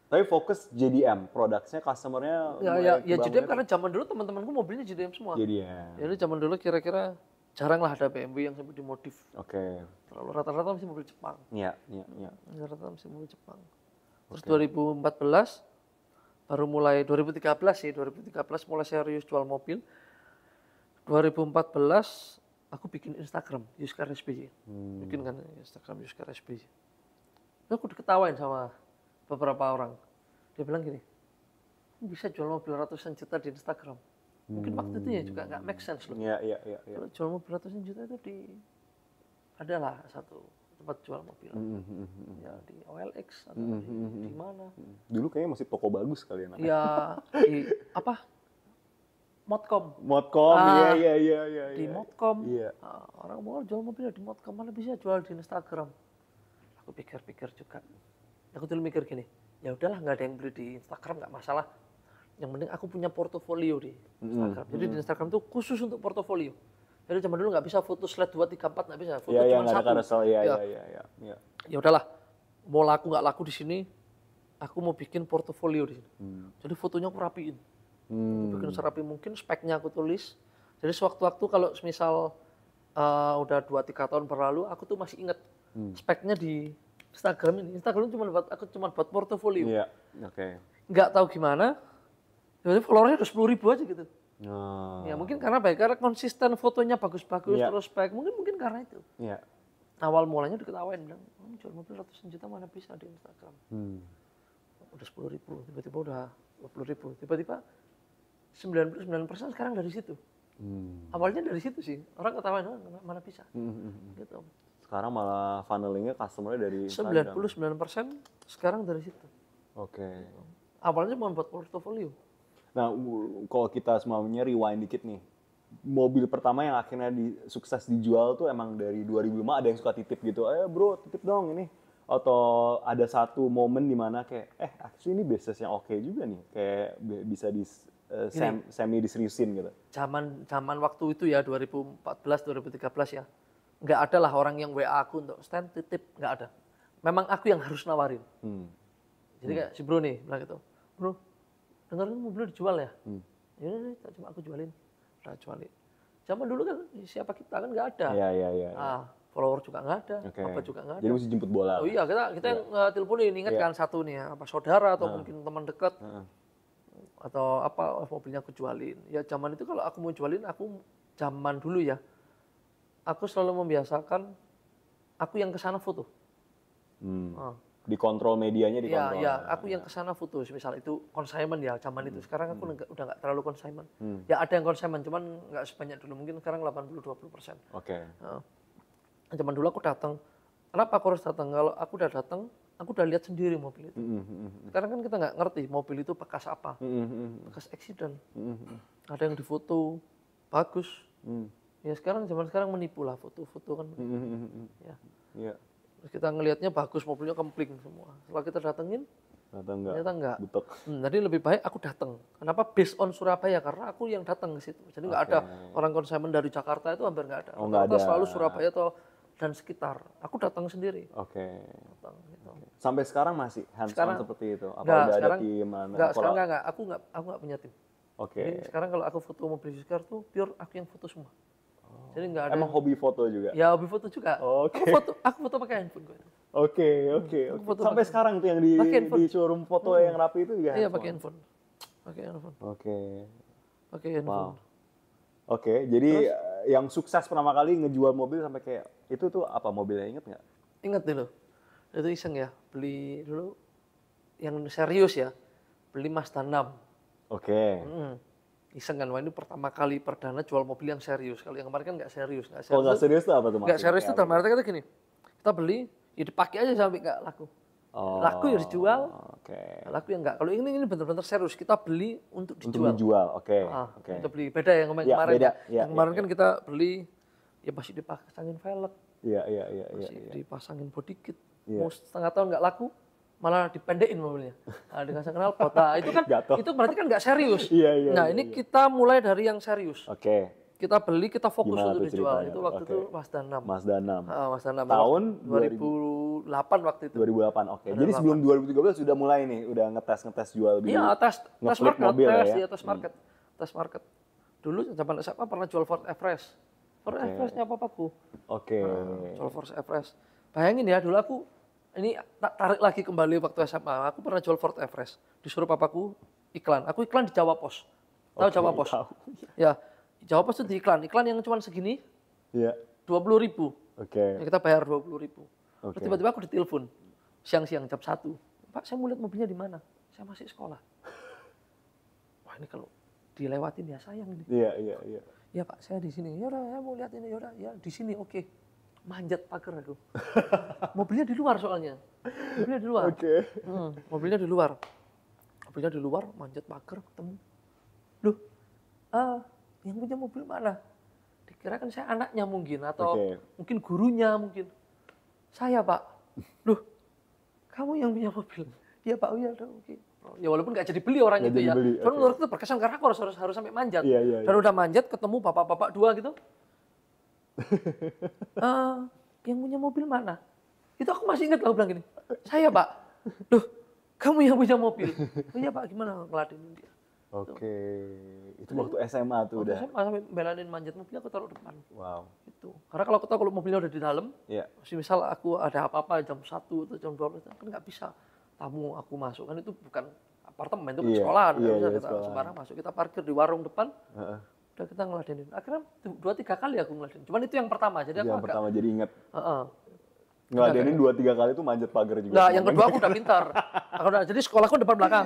Tapi fokus JDM, produknya customer-nya. Ya JDM karena zaman dulu teman-temanku mobilnya JDM semua. JDM. Jadi zaman dulu kira-kira jarang lah ada BMW yang sampai dimodif. Oke. Terlalu rata-rata masih mobil Jepang. Iya. Rata-rata masih mobil Jepang. Terus 2014 baru mulai 2013 sih, 2013 mulai serius jual mobil. 2014 aku bikin Instagram Yuskar SBY. Bikin kan Instagram Yuskar SBY. Aku diketawain sama beberapa orang. Dia bilang gini, bisa jual mobil ratusan juta di Instagram. Mungkin waktu itu ya juga nggak make sense loh. Iya. Kalau jual mobil ratusan juta itu adalah satu tempat jual mobil. Ya di OLX atau di mana. Dulu kayaknya masih toko bagus kali ya. Ya di apa? Modcom. Iya. Di Modcom. Iya. Orang mau jual mobil di Modcom, mana bisa jual di Instagram. Aku pikir-pikir juga. Aku dulu mikir gini, ya udahlah nggak ada yang beli di Instagram nggak masalah. Yang penting aku punya portofolio di Instagram. Jadi di Instagram itu khusus untuk portofolio. Jadi zaman dulu nggak bisa foto slide 2, 3, 4 nggak bisa. Foto cuma satu. Iya. Ya udahlah, mau laku nggak laku di sini, aku mau bikin portofolio di sini. Jadi fotonya aku rapiin. Bikin serapi mungkin, speknya aku tulis. Jadi sewaktu-waktu kalau misal udah 2-3 tahun berlalu, aku tuh masih inget speknya di Instagram ini. Instagram cuma buat portofolio. Iya, oke. Nggak tahu gimana, jadi followernya udah 10.000 aja gitu. Ya mungkin karena konsisten fotonya bagus-bagus, terus spek. Mungkin karena itu. Iya. Awal mulanya diketawain, bilang, jual mobil ratusan juta mana bisa di Instagram. Udah 10.000, tiba-tiba udah 20.000. Tiba-tiba 99% sekarang dari situ. Awalnya dari situ sih. Orang ketawain, mana bisa. Gitu. Sekarang malah funnelingnya customer-nya dari Instagram. 99% sekarang dari situ. Oke. Awalnya cuma buat portofolio. Nah, kalau kita semuanya rewind dikit nih. Mobil pertama yang akhirnya sukses dijual tuh emang dari 2005 ada yang suka titip gitu. Bro, titip dong ini. Atau ada satu momen di mana kayak, actually ini bisnis yang oke juga nih. Kayak bisa semi diseriusin gitu. Zaman waktu itu ya 2014 2013 ya. Nggak ada lah orang yang WA aku untuk stand titip, nggak ada. Memang aku yang harus nawarin. Jadi kayak si bro nih bilang gitu, bro, dengerin mobil dijual ya? Ya udah, cuma aku jualin. Udah jualin. Zaman dulu kan siapa kita kan nggak ada. Iya. Follower juga nggak ada, apa juga nggak ada. Jadi mesti jemput bola. Oh iya, kita yang teleponin, ingat kan satu nih, apa saudara atau mungkin teman dekat. Atau apa mobilnya aku jualin. Ya zaman itu kalau aku mau jualin, aku zaman dulu ya, aku selalu membiasakan aku yang kesana foto. dikontrol medianya dikontrol. Ya, aku yang kesana foto, misal itu consignment ya zaman itu. Sekarang aku udah nggak terlalu consignment. Ya ada yang consignment, cuman nggak sebanyak dulu. Mungkin sekarang 80-20%. Oke. Zaman dulu aku datang. Kenapa aku harus datang? Kalau aku udah datang, aku udah lihat sendiri mobil itu. Sekarang kan kita nggak ngerti mobil itu bekas apa, bekas accident. Ada yang difoto bagus. Ya sekarang zaman sekarang menipu lah foto-foto kan. Ya. Terus kita ngelihatnya bagus, mobilnya kempling semua. Setelah kita datengin, ternyata enggak. Jadi lebih baik aku datang. Kenapa? Based on Surabaya, karena aku yang datang ke situ. Jadi nggak ada orang consignment dari Jakarta itu hampir nggak ada. Jakarta selalu Surabaya dan sekitar. Aku datang sendiri. Datang, gitu. Sampai sekarang masih hands-on seperti itu? Apa enggak, udah sekarang, ada tim? Enggak, sekarang enggak. Aku enggak punya tim. Jadi sekarang kalau aku foto mobil Fisker tuh pure aku yang foto semua. Jadi enggak ada. Emang hobi foto juga? Ya hobi foto juga. Aku foto pakai handphone gue. Oke. Sampai sekarang tuh yang di showroom foto yang rapi itu juga handphone? Iya, pakai handphone. Pakai handphone. Oke, jadi yang sukses pertama kali ngejual mobil sampai kayak itu tuh apa mobilnya, inget nggak? Ingat dulu. Itu iseng ya, beli dulu yang serius ya, beli Mazda 6. Iseng kan, wah ini pertama kali perdana jual mobil yang serius. Kalau yang kemarin kan nggak serius. Kalau nggak serius tuh apa tuh? Nggak serius tuh dalam arti kata gini, kita beli, ya dipakai aja sampai nggak laku. Laku ya dijual, laku ya enggak. Kalau ini benar-benar serius, kita beli untuk dijual. Untuk beli, beda yang kemarin. Yang kemarin kan kita beli, ya masih dipasangin velg, masih dipasangin body kit. Mau setengah tahun nggak laku, malah dipendekin mobilnya. Dikasih knalpot. Nah, itu kan itu berarti kan nggak serius. Nah, ini kita mulai dari yang serius. Kita beli, kita fokus untuk dijual. Itu waktu itu Mazda 6. Mazda 6. Tahun 2008 waktu itu. 2008. Jadi sebelum 2013 sudah mulai nih, udah ngetes jual beli. Iya, tes market, mobil tes market. Dulu zaman SMA pernah jual Ford Everest. Ford Everest-nya papaku. Jual Ford Everest. Bayangin ya, dulu aku ini tarik lagi kembali waktu SMA. Aku pernah jual Ford Everest. Disuruh papaku iklan. Aku iklan di Jawa Pos. Tahu Jawa Pos? Ya. Jawa Pos itu di iklan yang cuma segini, 20.000. Ya, kita bayar 20.000. Terus tiba-tiba aku ditelepon siang-siang jam 1. Pak, saya mau lihat mobilnya di mana? Saya masih sekolah. Wah ini kalau dilewatin ya sayang ini. Iya Pak, saya di sini. Ya udah, saya mau lihat ini. Ya udah, ya di sini oke. Manjat pagar aku. Mobilnya di luar soalnya. Mobilnya di luar. Mobilnya di luar, manjat pagar ketemu. Loh, yang punya mobil mana? Dikira kan saya anaknya mungkin atau mungkin gurunya mungkin. Saya Pak. Loh, kamu yang punya mobil? Iya Pak, iya oke. Ya walaupun nggak jadi beli orang itu ya. Cuman menurutku itu berkesan karena aku harus sampai manjat. Dan udah manjat ketemu bapak-bapak dua gitu. Yang punya mobil mana? Itu aku masih ingat lah bilang gini. Saya Pak. Loh, kamu yang punya mobil? Oh, iya Pak, gimana ngeladenin dia? Itu waktu SMA tuh udah. SMA sampai belanin manjat mobil aku taruh depan. Wow. Itu. Karena kalau aku tahu kalau mobilnya udah di dalam, misal aku ada apa-apa jam 1 atau jam 12 kan nggak bisa tamu aku masuk kan itu bukan apartemen itu kan sekolahan, nggak bisa kita sembarang masuk. Kita parkir di warung depan. Udah kita ngeladenin. Akhirnya 2-3 kali aku ngeladenin. Cuman itu yang pertama. Jadi aku pertama jadi inget. Ngeladenin 2-3 kali itu manjat pagar juga. Nah, yang kedua aku udah pintar. Jadi sekolahku depan belakang.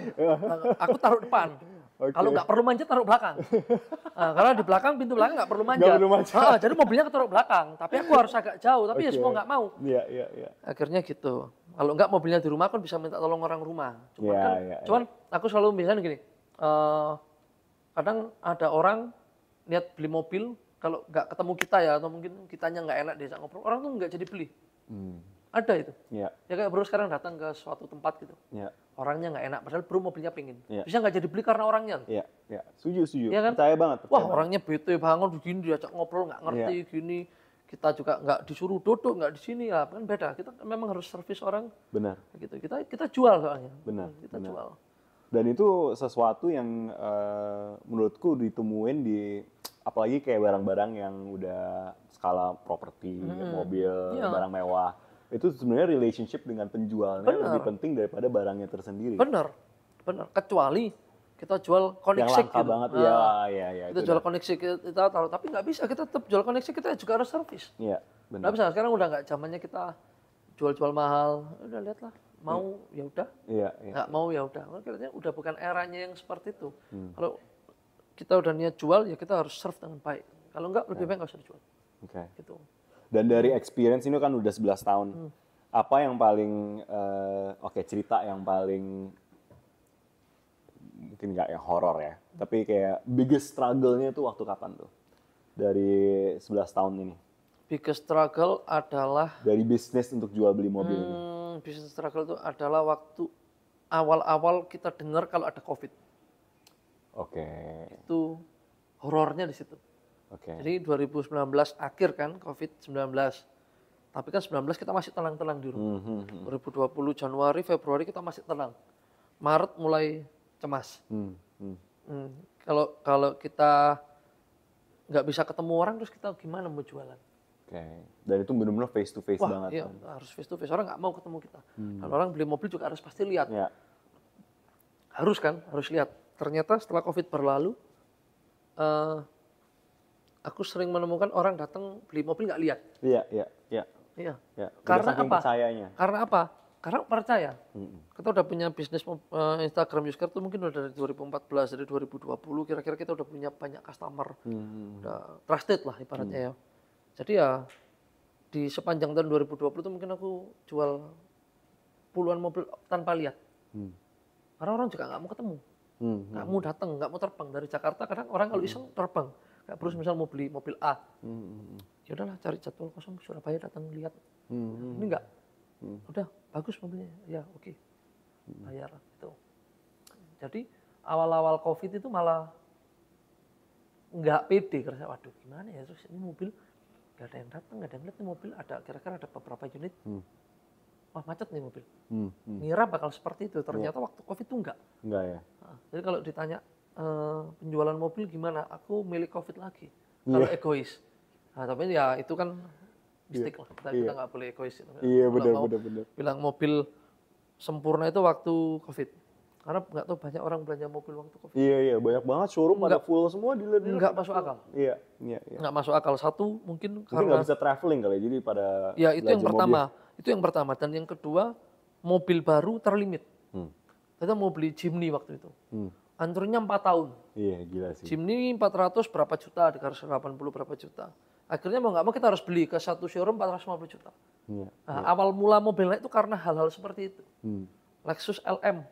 Aku taruh depan. Kalau nggak perlu manjat taruh belakang. Karena di belakang pintu belakang nggak perlu manjat. Jadi mobilnya taruh belakang. Tapi aku harus agak jauh. Tapi ya semua nggak mau. Akhirnya gitu. Kalau nggak mobilnya di rumah kan bisa minta tolong orang rumah. Cuman aku selalu bilang gini. Kadang ada orang niat beli mobil kalau nggak ketemu kita ya atau mungkin kitanya nggak enak diajak ngobrol. Orang tuh nggak jadi beli. Ada itu. Ya kayak bro sekarang datang ke suatu tempat gitu. Orangnya nggak enak, padahal bro mobilnya pingin. Bisa nggak jadi beli karena orangnya. Setuju. Ya kan? Percaya banget. Wah orangnya bete banget begini diajak ngobrol nggak ngerti gini. Kita juga nggak disuruh duduk nggak di sini ya kan beda. Kita memang harus servis orang. Benar. Gitu. Kita jual soalnya. Benar. Kita jual. Dan itu sesuatu yang menurutku ditemuin di apalagi kayak barang-barang yang udah skala properti, mobil, barang mewah. Itu sebenarnya relationship dengan penjualnya lebih penting daripada barangnya tersendiri. Benar. Kecuali kita jual koneksi yang langka gitu. Banget. Kita jual koneksi kita taruh, tapi nggak bisa kita tetap jual koneksi kita juga harus servis. Iya, benar. Nggak bisa. Sekarang udah nggak zamannya kita jual-jual mahal. Udah lihatlah mau ya udah, nggak mau ya udah. Kayaknya udah bukan eranya yang seperti itu. Kalau kita udah niat jual ya kita harus serve dengan baik. Kalau enggak lebih baik nggak usah dijual. Gitu. Dan dari experience ini kan udah 11 tahun. Apa yang paling cerita yang paling mungkin nggak yang horor ya, tapi kayak biggest struggle-nya itu waktu kapan tuh? Dari 11 tahun ini. Biggest struggle adalah dari bisnis untuk jual beli mobil ini. Bisnis struggle itu adalah waktu awal-awal kita dengar kalau ada COVID. Itu horornya di situ. Jadi 2019 akhir kan COVID-19. Tapi kan 19 kita masih tenang-tenang di rumah. 2020 Januari, Februari kita masih tenang. Maret mulai cemas. Kalau kita nggak bisa ketemu orang terus kita gimana mau jualan? Dan itu benar-benar face to face banget. Iya, harus face to face. Orang nggak mau ketemu kita. Kalau orang beli mobil juga harus pasti lihat. Harus lihat. Ternyata setelah COVID berlalu, aku sering menemukan orang datang beli mobil nggak lihat. Iya. Karena apa? Karena apa? Karena percaya. Kita udah punya bisnis Instagram user itu mungkin udah dari 2014, dari 2020 kira-kira kita udah punya banyak customer. Udah trusted lah ibaratnya ya. Jadi ya di sepanjang tahun 2020 itu mungkin aku jual puluhan mobil tanpa lihat. Karena orang juga nggak mau ketemu. Nggak mau datang, nggak mau terbang dari Jakarta. Kadang orang kalau iseng terbang. Nggak perlu misal mau beli mobil A. Ya udahlah cari jadwal kosong Surabaya datang lihat. Ini enggak. Udah bagus mobilnya. Ya oke. Bayar gitu. Jadi awal-awal COVID itu malah nggak pede karena waduh gimana ya terus ini mobil nggak ada yang datang, nggak ada yang lihat nih mobil ada kira-kira ada beberapa unit. Wah macet nih mobil. Ngira bakal seperti itu. Ternyata waktu COVID itu enggak ya. Jadi kalau ditanya penjualan mobil gimana? Aku milik COVID lagi. Kalau egois. Nah, tapi ya itu kan mistik lah. Kita nggak boleh egois. Iya benar. Bilang mobil sempurna itu waktu COVID. Karena nggak tahu banyak orang belanja mobil waktu COVID. Iya banyak banget showroom pada full semua dealer. Nggak masuk akal. Iya. Nggak masuk akal. Satu mungkin karena nggak bisa traveling kali jadi pada. Ya itu yang pertama. Itu yang pertama. Dan yang kedua mobil baru terlimit. Kita mau beli Jimny waktu itu. Antrinya 4 tahun. Iya gila sih. Jimny 400 berapa juta, 380 berapa juta. Akhirnya mau nggak mau kita harus beli ke satu showroom 450 juta. Awal mula mobil naik itu karena hal-hal seperti itu. Lexus LM.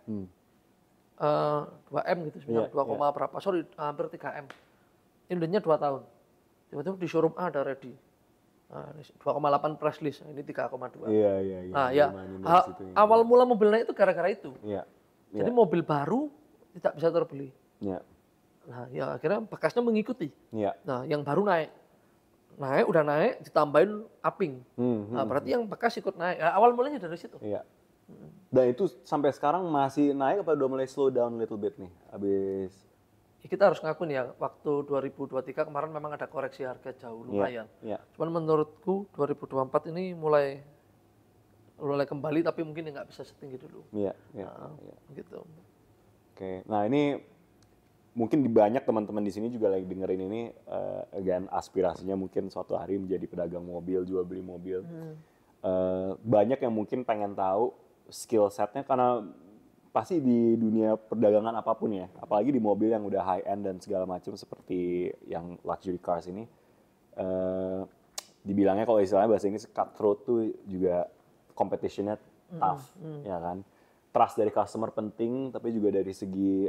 2M gitu sebenarnya, 2, berapa, sorry hampir 3M. Ini udah 2 tahun. Tiba-tiba di showroom A ada ready. 2,8 price list, ini 3,2. Iya. Nah ya, awal mula mobil naik itu gara-gara itu. Jadi mobil baru tidak bisa terbeli. Nah ya akhirnya bekasnya mengikuti. Nah yang baru naik, udah naik ditambahin upping. Nah berarti yang bekas ikut naik. Nah, awal mulanya dari situ. Dan itu sampai sekarang masih naik apa udah mulai slow down little bit nih abis? Ya, kita harus ngakuin ya waktu 2023 kemarin memang ada koreksi harga jauh lumayan. Cuman menurutku 2024 ini mulai kembali tapi mungkin nggak bisa setinggi dulu. Gitu. Oke. Nah ini mungkin banyak teman-teman di sini juga lagi dengerin ini again aspirasinya mungkin suatu hari menjadi pedagang mobil, jual beli mobil. Banyak yang mungkin pengen tahu skill setnya karena pasti di dunia perdagangan apapun ya, apalagi di mobil yang udah high end dan segala macam seperti yang luxury cars ini, dibilangnya kalau istilahnya bahasa Inggris cutthroat tuh juga competitionnya tough, ya kan. Trust dari customer penting, tapi juga dari segi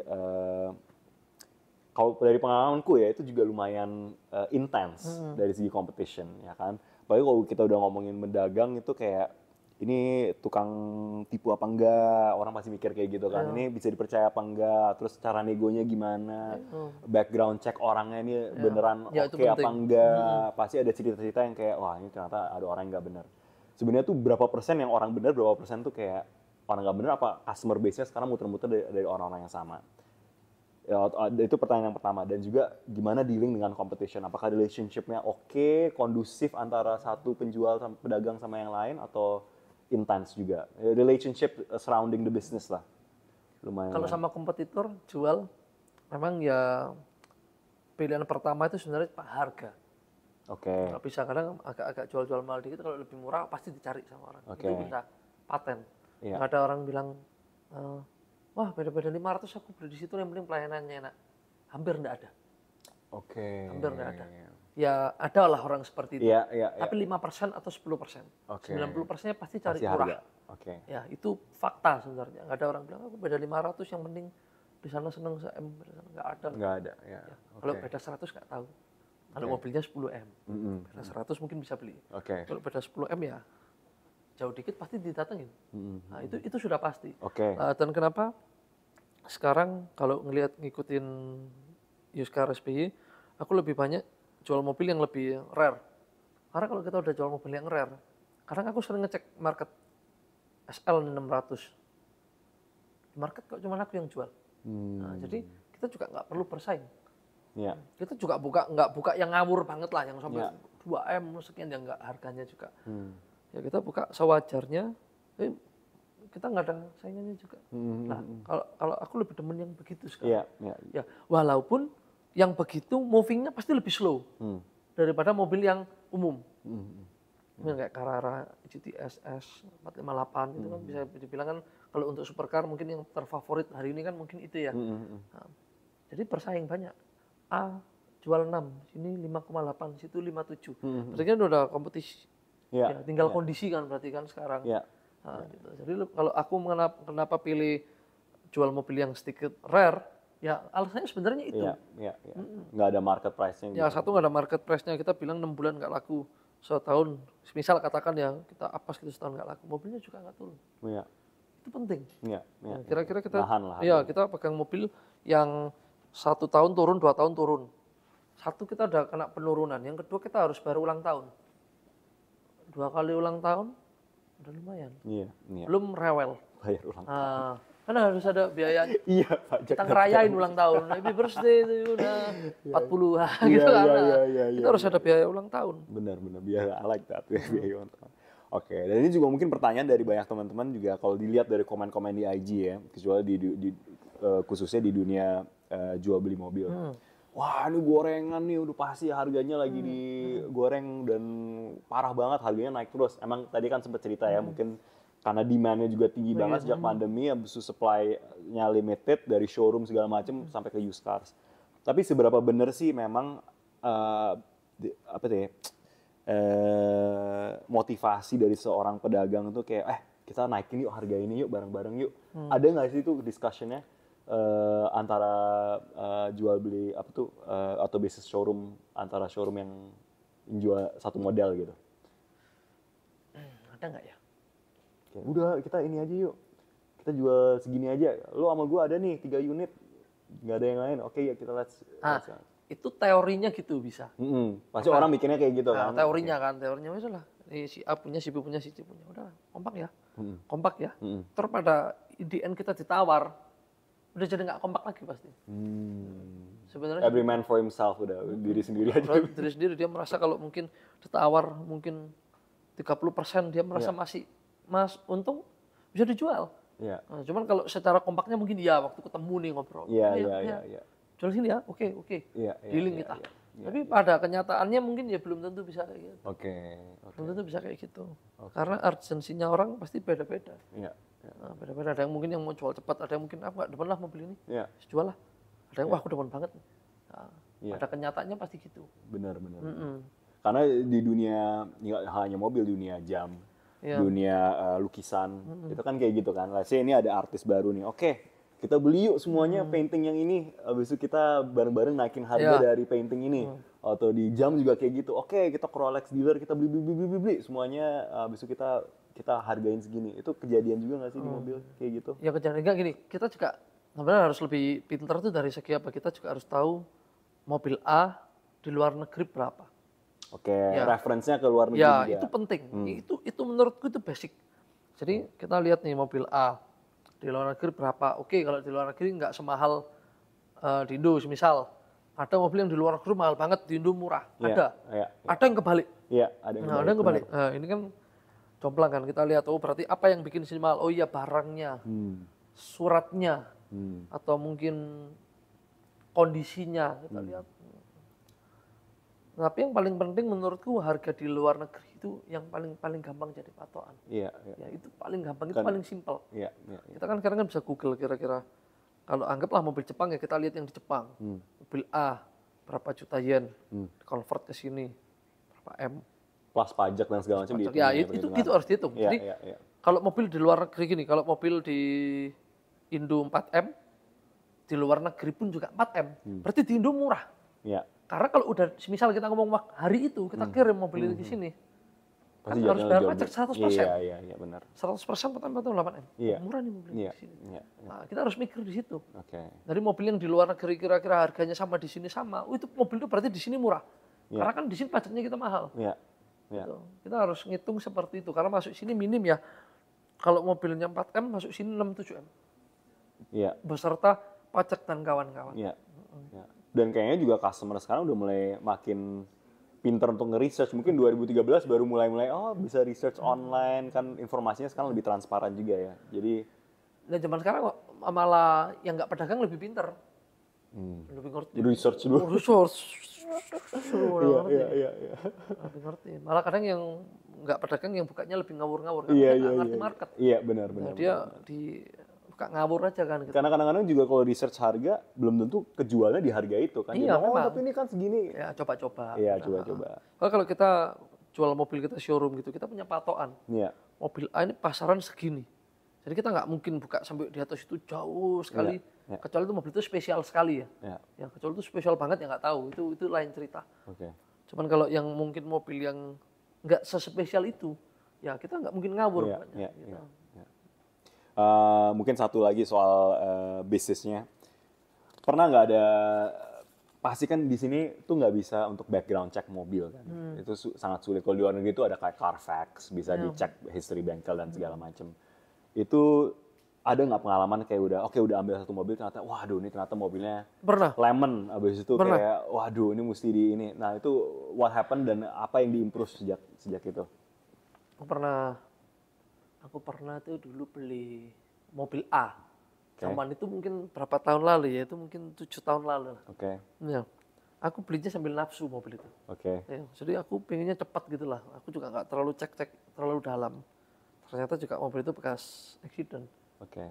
kalau dari pengalamanku ya itu juga lumayan intens dari segi competition, ya kan. Apalagi kalau kita udah ngomongin mendagang itu kayak ini tukang tipu apa enggak, orang pasti mikir kayak gitu kan. Ini bisa dipercaya apa enggak, terus cara negonya gimana, background check orangnya ini beneran oke apa enggak. Pasti ada cerita-cerita yang kayak, wah ini ternyata ada orang yang enggak bener. Sebenarnya tuh berapa persen yang orang bener, berapa persen tuh kayak orang enggak bener, apa customer base-nya sekarang muter-muter dari orang-orang yang sama. Ya, itu pertanyaan yang pertama. Dan juga gimana dealing dengan competition, apakah relationship-nya oke, kondusif antara satu penjual, pedagang sama yang lain, atau intens juga, relationship surrounding the business lah, lumayan. Kalau sama kompetitor jual, memang ya pilihan pertama itu sebenarnya harga. Nggak bisa, kadang agak jual-jual mahal dikit, kalau lebih murah pasti dicari sama orang. Itu bisa paten. Nggak ada orang bilang, wah beda-beda 500 aku beli di situ yang penting pelayanannya enak. Hampir nggak ada. Hampir nggak ada. Ya ada lah orang seperti itu. Tapi 5% atau 10%. 90%-nya pasti cari murah. Ya itu fakta sebenarnya. Nggak ada orang bilang aku beda 500 yang penting di sana seneng se-M. Nggak ada. Nggak ada. Ya. Kalau beda 100 nggak tahu. Kalau mobilnya 10M, beda 100 mungkin bisa beli. Kalau beda 10M ya jauh dikit pasti didatengin. Nah, itu sudah pasti. Dan kenapa sekarang kalau ngikutin used car SPY, aku lebih banyak jual mobil yang lebih rare. Karena kalau kita udah jual mobil yang rare, kadang aku sering ngecek market SL 600. Di market kok cuma aku yang jual. Nah, jadi kita juga nggak perlu bersaing. Kita juga nggak buka yang ngawur banget lah, yang sampai 2M sekian, yang nggak harganya juga. Ya kita buka sewajarnya, kita nggak ada saingannya juga. Nah, kalau aku lebih demen yang begitu sekarang. Ya, walaupun yang begitu movingnya pasti lebih slow daripada mobil yang umum. Kayak Carrara GTS S 458 itu kan bisa dibilang kan kalau untuk supercar mungkin yang terfavorit hari ini kan mungkin itu ya. Nah, jadi bersaing banyak. A jual 6, sini 5,8, situ 57. Berarti kan udah kompetisi. Tinggal kondisi kan berarti kan sekarang. Nah, gitu. Jadi kalau aku kenapa pilih jual mobil yang sedikit rare, ya alasannya sebenarnya itu. Nggak ada market price-nya. Ya gitu. Satu nggak ada market price-nya, kita bilang 6 bulan nggak laku, setahun, misal katakan ya kita apa gitu setahun nggak laku, mobilnya juga nggak turun. Itu penting. Nah, kira-kira kita, kita pegang mobil yang 1 tahun turun, 2 tahun turun. Satu kita udah kena penurunan, yang kedua kita harus bayar ulang tahun. 2 kali ulang tahun, udah lumayan. Belum rewel. Bayar ulang tahun. Kan harus ada biaya. Pajak. Kita ngerayain ulang tahun. Happy birthday itu udah 40 gitu kan. Kita harus ada biaya ulang tahun. Benar. Biaya, I like that. Biaya ulang tahun. Dan ini juga mungkin pertanyaan dari banyak teman-teman juga kalau dilihat dari komen-komen di IG ya, kecuali khususnya di dunia jual beli mobil. Wah, ini gorengan nih udah pasti harganya lagi digoreng dan parah banget, harganya naik terus. Emang tadi kan sempat cerita ya, mungkin karena demand-nya juga tinggi banget sejak pandemi, habis itu supply-nya limited dari showroom segala macam sampai ke used cars. Tapi seberapa benar sih memang motivasi dari seorang pedagang itu kayak kita naikin yuk harga ini yuk bareng-bareng yuk. Ada nggak sih itu discussion-nya antara jual beli atau bisnis showroom, antara showroom yang jual satu model gitu? Ada nggak ya? Udah kita ini aja yuk, kita jual segini aja, lo sama gue ada nih 3 unit, nggak ada yang lain, oke ya kita let's itu teorinya gitu bisa. Pasti orang mikirnya kayak gitu kan. Teorinya udahlah, si A punya, si B punya, si C punya, udah kompak ya. Terus pada IDN kita ditawar, udah jadi nggak kompak lagi pasti. Sebenarnya every man for himself, udah diri sendiri aja. Diri sendiri, dia merasa kalau mungkin ditawar mungkin 30%, dia merasa masih untung bisa dijual. Nah, cuman kalau secara kompaknya mungkin waktu ketemu nih ngobrol. Jual sini ya, oke. Dealing kita. Tapi pada kenyataannya mungkin belum tentu bisa kayak gitu. Belum tentu bisa kayak gitu. Karena urgensinya orang pasti beda-beda. Nah, beda-beda. Ada yang mungkin yang mau jual cepat, ada yang mungkin aku nggak demen lah mobil ini, jual lah. Ada yang wah aku demen banget. Nah, pada kenyataannya pasti gitu. Benar. Karena di dunia nggak hanya mobil, dunia jam, dunia lukisan, itu kan kayak gitu kan. Let's say ini ada artis baru nih, kita beli yuk semuanya painting yang ini, habis itu kita bareng-bareng naikin harga dari painting ini. Atau di jam juga kayak gitu, kita ke Rolex dealer, kita beli semuanya, habis itu kita hargain segini. Itu kejadian juga nggak sih di mobil kayak gitu? Ya kejadian enggak gini, kita juga sebenarnya harus lebih pintar tuh dari segi apa, kita juga harus tahu mobil A di luar negeri berapa. Referensinya ke luar negeri juga. Itu penting, itu menurutku itu basic. Jadi kita lihat nih mobil A, di luar negeri berapa? Kalau di luar negeri nggak semahal di Indo, misal ada mobil yang di luar negeri mahal banget, di Indo murah. Ada yang kebalik. Ada yang kebalik. Nah, ini kan jomplang kan, kita lihat berarti apa yang bikin sini mahal? Barangnya, suratnya, atau mungkin kondisinya kita lihat. Tapi yang paling penting menurutku harga di luar negeri itu yang paling gampang jadi patokan. Iya. Ya itu paling gampang, itu paling simpel. Iya. Kita kan sekarang kan bisa Google kira-kira. Kalau anggaplah mobil Jepang ya kita lihat yang di Jepang. Mobil A berapa juta yen, convert ke sini berapa M. Plus pajak dan segala macam dihitung. Ya itu harus dihitung. Iya, Jadi kalau mobil di luar negeri gini, kalau mobil di Indo 4M, di luar negeri pun juga 4M. Berarti di Indo murah. Iya. Karena kalau udah misal kita ngomong hari itu kita kirim mobil itu ke sini. Kan harus bayar pajak 100%. Iya, benar. 100% 4M. Iya. Murah nih mobil di sini. Iya. Nah, kita harus mikir di situ. Oke. Dari mobil yang di luar negeri kira-kira harganya sama di sini sama. Itu mobil itu berarti di sini murah. Karena kan di sini pajaknya kita mahal. Iya. Gitu. Kita harus ngitung seperti itu karena masuk sini minim ya. Kalau mobilnya 4M masuk sini 6-7M. Iya. Beserta pajak dan kawan-kawan. Iya. Dan kayaknya juga customer sekarang udah mulai makin pinter untuk nge-research. Mungkin 2013 baru mulai bisa research online, kan informasinya sekarang lebih transparan juga ya. Jadi nah zaman sekarang malah yang nggak pedagang lebih pinter. Lebih ngerti. Research dulu. Research. Iya. Lebih ngerti. Malah kadang yang nggak pedagang yang bukanya lebih ngawur-ngawur. Iya. Nggak ngerti market. Iya, benar. Nah, dia di buka ngawur aja kan. Gitu. Karena kadang-kadang juga kalau research harga, belum tentu kejualnya di harga itu kan. Iya, jadi, tapi ini kan segini. Ya, coba-coba. Iya, coba-coba. Kalau kita jual mobil kita showroom gitu, kita punya patokan. Iya. Mobil A ini pasaran segini. Jadi kita nggak mungkin buka sampai di atas itu jauh sekali. Iya. Kecuali itu mobil itu spesial sekali ya. Iya. Ya kecuali itu spesial banget ya nggak tahu. Itu lain cerita. Oke. Cuman kalau yang mungkin mobil yang nggak sespesial itu, ya kita nggak mungkin ngawur. Iya. Mungkin satu lagi soal bisnisnya. Pernah nggak ada, pasti kan di sini tuh nggak bisa untuk background check mobil kan. Itu sangat sulit. Kalau di luar negeri itu ada kayak Carfax, bisa dicek history bengkel dan segala macam. Itu ada nggak pengalaman kayak udah ambil satu mobil ternyata waduh ini ternyata mobilnya Pernah. lemon, abis itu kayak waduh ini mesti di ini. Nah itu what happened dan apa yang diimprove sejak itu? Aku pernah tuh dulu beli mobil A. Zaman itu mungkin berapa tahun lalu ya, itu mungkin 7 tahun lalu. Oke. Ya. Aku belinya sambil nafsu mobil itu. Oke. Ya, jadi aku pengennya cepat gitu lah. Aku juga nggak terlalu cek terlalu dalam. Ternyata juga mobil itu bekas accident. Oke.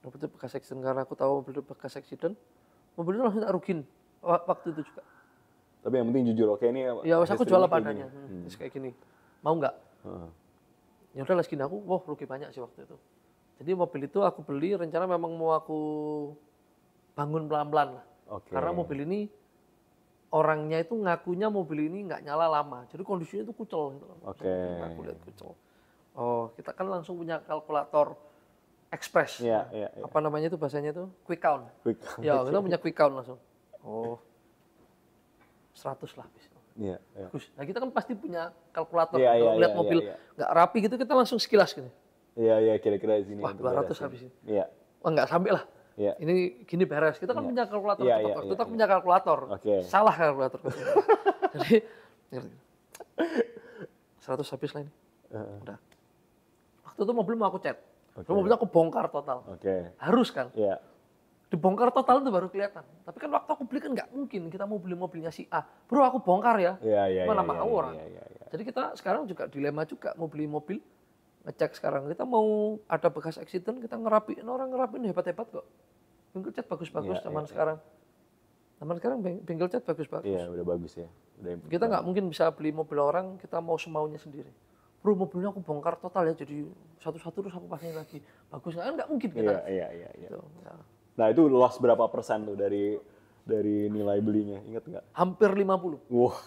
Mobil itu bekas accident karena aku tahu mobil itu bekas accident. Mobil itu langsung tak rugiin waktu itu juga. Tapi yang penting jujur, oke ini. Ya, aku jual apa adanya. Terus kayak gini. Mau nggak? Ya udah lah segini aku, rugi banyak sih waktu itu. Jadi mobil itu aku beli, rencana memang mau aku bangun pelan-pelan lah. Karena mobil ini orangnya itu ngakunya mobil ini nggak nyala lama, jadi kondisinya itu kucel. Gitu. Aku lihat kucel. Oh, kita kan langsung punya kalkulator express. Iya. Apa namanya itu bahasanya itu? Quick count. Ya, kita punya quick count langsung. 100 lah habis. Iya. Bagus. Nah kita kan pasti punya kalkulator. Kalau lihat mobil nggak rapi gitu kita langsung sekilas gitu. Iya, kira-kira di sini. Wah, 200 habis ini. Iya. Wah, nggak sampai lah. Iya. Ini gini beres. Kita kan punya kalkulator. Kita punya kalkulator. Oke. Salah kalkulator. Jadi 100 habis lah ini. Udah. Waktu itu mobil mau aku cat. Mobil aku bongkar total. Harus kan? Iya. Dibongkar total itu baru kelihatan. Tapi kan waktu aku beli kan nggak mungkin kita mau beli mobilnya si A. Bro aku bongkar ya. Mana mau orang. Jadi kita sekarang juga dilema juga mau beli mobil. Ngecek sekarang kita mau ada bekas accident kita ngerapiin, orang ngerapiin hebat-hebat kok. Bengkel cat bagus-bagus sekarang. Zaman sekarang bengkel cat bagus-bagus. Iya udah bagus ya. Kita nggak mungkin bisa beli mobil orang kita mau semaunya sendiri. Bro mobilnya aku bongkar total ya jadi satu-satu terus aku pasangin lagi. Bagus nggak mungkin kita. Iya. Gitu, ya. Nah itu loss berapa persen tuh dari nilai belinya, ingat nggak? Hampir 50. Wah.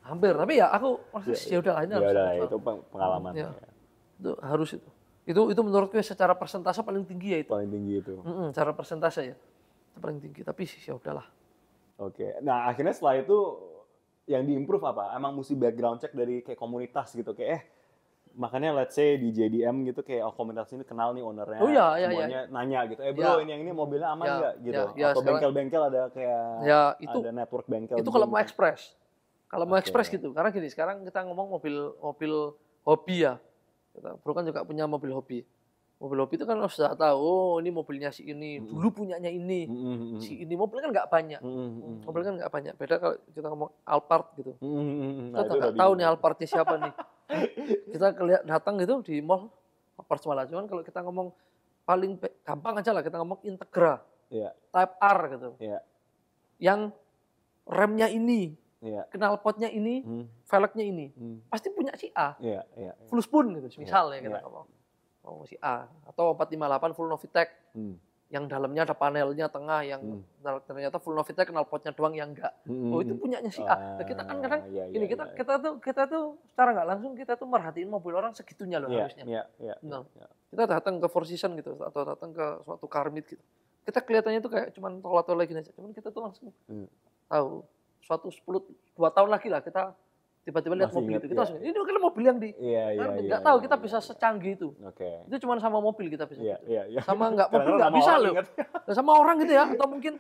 Hampir, tapi ya aku ya udah lah ini harus. Itu pengalaman. Ya. Itu harus itu. Itu menurutku secara persentase paling tinggi ya itu. Paling tinggi itu. Secara persentase ya. Itu paling tinggi, tapi ya udahlah. Oke. Nah, akhirnya setelah itu yang diimprove apa? Emang mesti background check dari kayak komunitas gitu kayak makanya let's say di JDM gitu kayak komunitas ini kenal nih ownernya. Semuanya nanya gitu. Bro, ini mobilnya aman nggak gitu. Atau bengkel-bengkel ada kayak ada network bengkel. Itu kalau mau ekspres. Kalau mau ekspres gitu. Karena gini, sekarang kita ngomong mobil hobi ya. Bro kan juga punya mobil hobi. Mobil hobi itu kan sudah tahu, oh ini mobilnya si ini, dulu punyanya ini, si ini. Mobil kan nggak banyak, mobil kan nggak banyak. Beda kalau kita ngomong Alphard gitu, kita nggak tahu nih Alphardnya siapa nih. Kita datang gitu di mall Alphard malah. Cuman kalau kita ngomong paling gampang aja lah, kita ngomong Integra, Type R gitu, yang remnya ini, knalpotnya ini, velgnya ini, pasti punya si A, full spoon gitu, misalnya kita ngomong. Oh, si A atau 458 full Novitec yang dalamnya ada panelnya tengah yang ternyata full Novitec knalpotnya doang yang enggak. Oh itu punyanya si A. Nah, kita kan kadang ini kita tuh secara nggak langsung kita tuh merhatiin mobil orang segitunya loh harusnya. Nah, kita datang ke Four Seasons gitu atau datang ke suatu car meet gitu. Kita kelihatannya tuh kayak cuman tolak-tolak gini aja. Cuman kita tuh langsung tahu suatu 2 tahun lagi lah kita tiba-tiba lihat mobil itu, kita langsung, ini kan mobil yang nggak tahu kita bisa secanggih itu. Itu cuma sama mobil kita bisa gitu. Sama mobil nggak bisa loh. Sama orang gitu ya, atau mungkin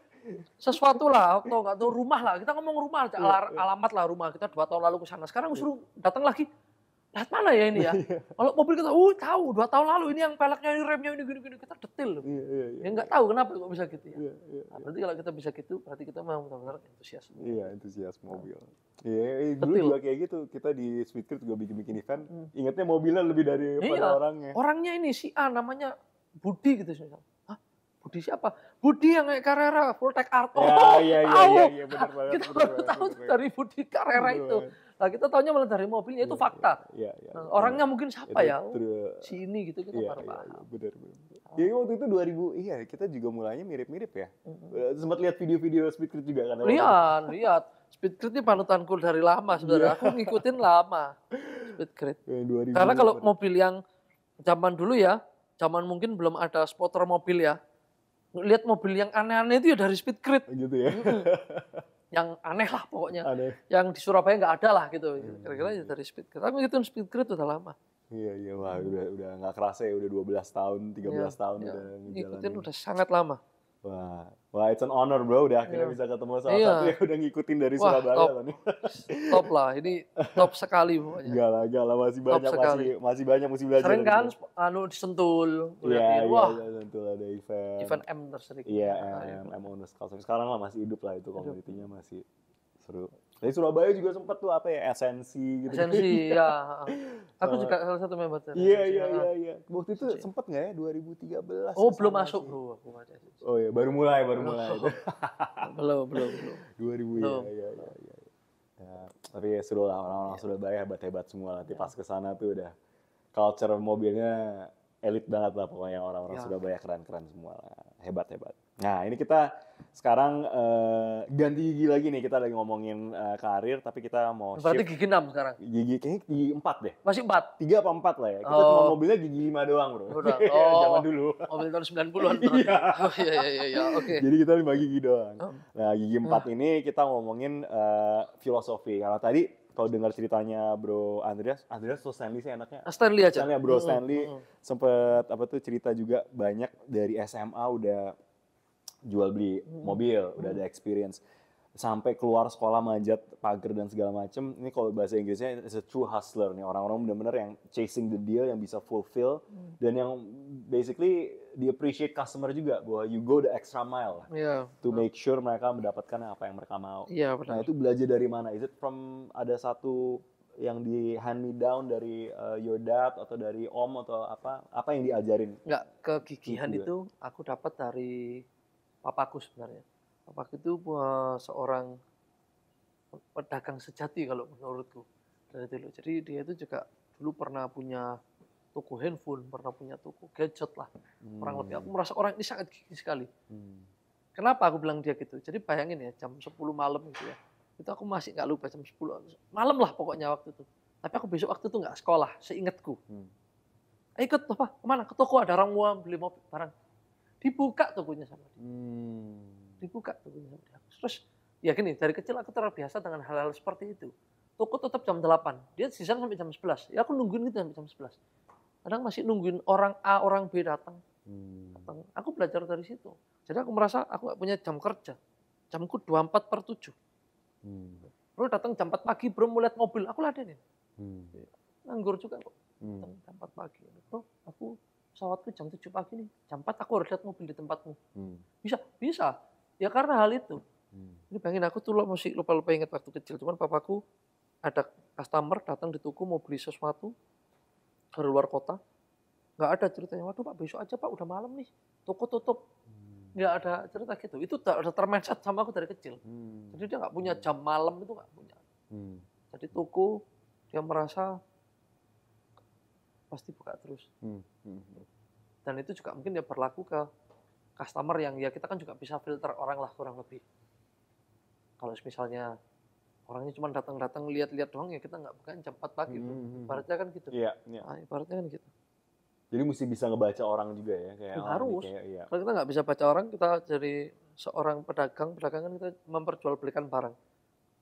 sesuatu lah, atau nggak tahu rumah lah. Kita ngomong rumah, alamat lah rumah kita 2 tahun lalu ke sana. Sekarang suruh datang lagi. Lihat mana ya ini ya? Kalau mobil kita, tahu 2 tahun lalu ini yang peleknya ini remnya ini gini-gini, kita detail. Ya nggak tahu kenapa kok bisa gitu ya. Berarti kalau kita bisa gitu, berarti kita memang benar-benar antusias. Iya, antusias mobil. Iya, dulu juga kayak gitu. Kita di Speedcrit juga bikin event. Ingatnya mobilnya lebih daripada orangnya. Orangnya ini si A namanya Budi gitu misalnya. Hah? Budi siapa? Budi yang kayak Carrera Full Tech Art. Iya, benar banget. Kita baru tahu dari Budi Carrera itu. Nah kita tahunya malah dari mobilnya itu fakta. Nah, orangnya mungkin siapa ya? Si ini gitu kita baru paham. Benar. Ya waktu itu 2000, kita juga mulainya mirip-mirip ya. Sempat lihat video-video Speedcrit juga kan? Lihat. Speedcrit ini panutanku dari lama sebenarnya. Aku ngikutin lama Speedcrit. Karena kalau mobil yang zaman dulu ya, zaman mungkin belum ada spotter mobil ya. Lihat mobil yang aneh-aneh itu ya dari Speedcrit. Gitu ya. Yang aneh lah pokoknya. Yang di Surabaya nggak ada lah gitu. Kira-kira dari Speedcrit. Aku ngikutin Speedcrit udah lama. Iya, wah udah nggak kerasa ya, udah 12 tahun, 13 tahun udah ngejalanin. Ngikutin udah sangat lama. Wah, it's an honor bro, udah akhirnya bisa ketemu salah satu yang udah ngikutin dari Surabaya loh nih. Top lah, ini top sekali pokoknya. Enggak lah, masih banyak mesti belajar. Sering kan, disentul. Iya, sentul ada event. Event M tersering. Iya, M Honest Call. Sekarang lah masih hidup lah itu, komunitinya masih seru. Dari Surabaya juga sempat tuh esensi gitu. Esensi, ya. Aku juga salah satu member. Iya. Waktu itu sempat nggak ya 2013? Oh belum masuk bro. Oh iya, baru mulai. belum. 2000 ya. Tapi ya seru lah, orang-orang Surabaya hebat-hebat semua. Nanti pas kesana tuh udah culture mobilnya elit banget lah pokoknya, orang-orang Surabaya keren-keren semua lah. Hebat-hebat. Nah ini kita sekarang ganti gigi lagi nih, kita lagi ngomongin karir tapi kita mau berarti gigi 6 sekarang? Kayaknya gigi 4 deh. Masih 4? 3 apa 4 lah ya. Kita cuma mobilnya gigi 5 doang bro. Zaman dulu. Mobil tahun 90-an. Iya. Oke. Jadi kita 5 gigi doang. Nah gigi 4 ini kita ngomongin filosofi. Kalau tadi kalau dengar ceritanya Bro Andreas atau Stanley sih enaknya? Stanley aja. Bro Stanley sempet cerita juga banyak dari SMA udah jual beli mobil, udah ada experience. Sampai keluar sekolah manjat pagar dan segala macem. Ini kalau bahasa Inggrisnya is a true hustler nih. Orang-orang benar-benar yang chasing the deal, yang bisa fulfill dan yang basically di appreciate customer juga, bahwa you go the extra mile to make sure mereka mendapatkan apa yang mereka mau. Nah itu belajar dari mana? Is it from ada satu yang di hand me down dari your dad atau dari om atau apa yang diajarin? Enggak, kegigihan itu aku dapat dari papaku sebenarnya. Papaku itu seorang pedagang sejati kalau menurutku dari dulu. Jadi dia itu juga dulu pernah punya toko handphone, pernah punya toko gadget lah. Kurang lebih aku merasa orang ini sangat gigih sekali. Kenapa aku bilang dia gitu? Jadi bayangin ya jam 10 malam gitu ya. Itu aku masih nggak lupa jam 10 malam lah pokoknya waktu itu. Tapi aku besok waktu itu nggak sekolah, seingatku. Ikut apa? Kemana? Ke toko, ada orang mau beli mobil barang. Dibuka tokonya sama dia. Dibuka tokonya sama dia. Terus ya gini, dari kecil aku terbiasa dengan hal-hal seperti itu. Toko tutup jam 8. Dia di sana sampai jam 11. Ya aku nungguin gitu sampai jam 11. Kadang masih nungguin orang A, orang B datang. Aku belajar dari situ. Jadi aku merasa aku nggak punya jam kerja. Jamku 24/7. Bro datang jam 4 pagi, bro mau lihat mobil, aku ladenin. Nganggur juga kok. Jam 4 pagi. Bro, aku pesawatku jam 7 pagi nih, jam 4 aku harus lihat mobil di tempatmu. Bisa. Ya karena hal itu. Ini bayangin aku tuh masih lupa-lupa ingat waktu kecil. Cuman papaku ada customer datang di toko mau beli sesuatu dari luar kota. Nggak ada ceritanya, waduh Pak besok aja Pak udah malam nih, toko tutup. Nggak ada cerita gitu. Itu udah termindset sama aku dari kecil. Jadi dia nggak punya jam malam, itu nggak punya. Jadi toko dia merasa pasti buka terus. Dan itu juga mungkin dia berlaku ke customer yang ya kita kan juga bisa filter orang lah kurang lebih. Kalau misalnya orangnya cuma datang-datang lihat-lihat doang ya kita nggak bukan jam 4 pagi tuh. Ibaratnya kan gitu. Iya. Nah, ibaratnya kan gitu. Jadi mesti bisa ngebaca orang juga ya kayak harus. Iya. Kalau kita nggak bisa baca orang, kita jadi seorang pedagang kan kita memperjualbelikan barang.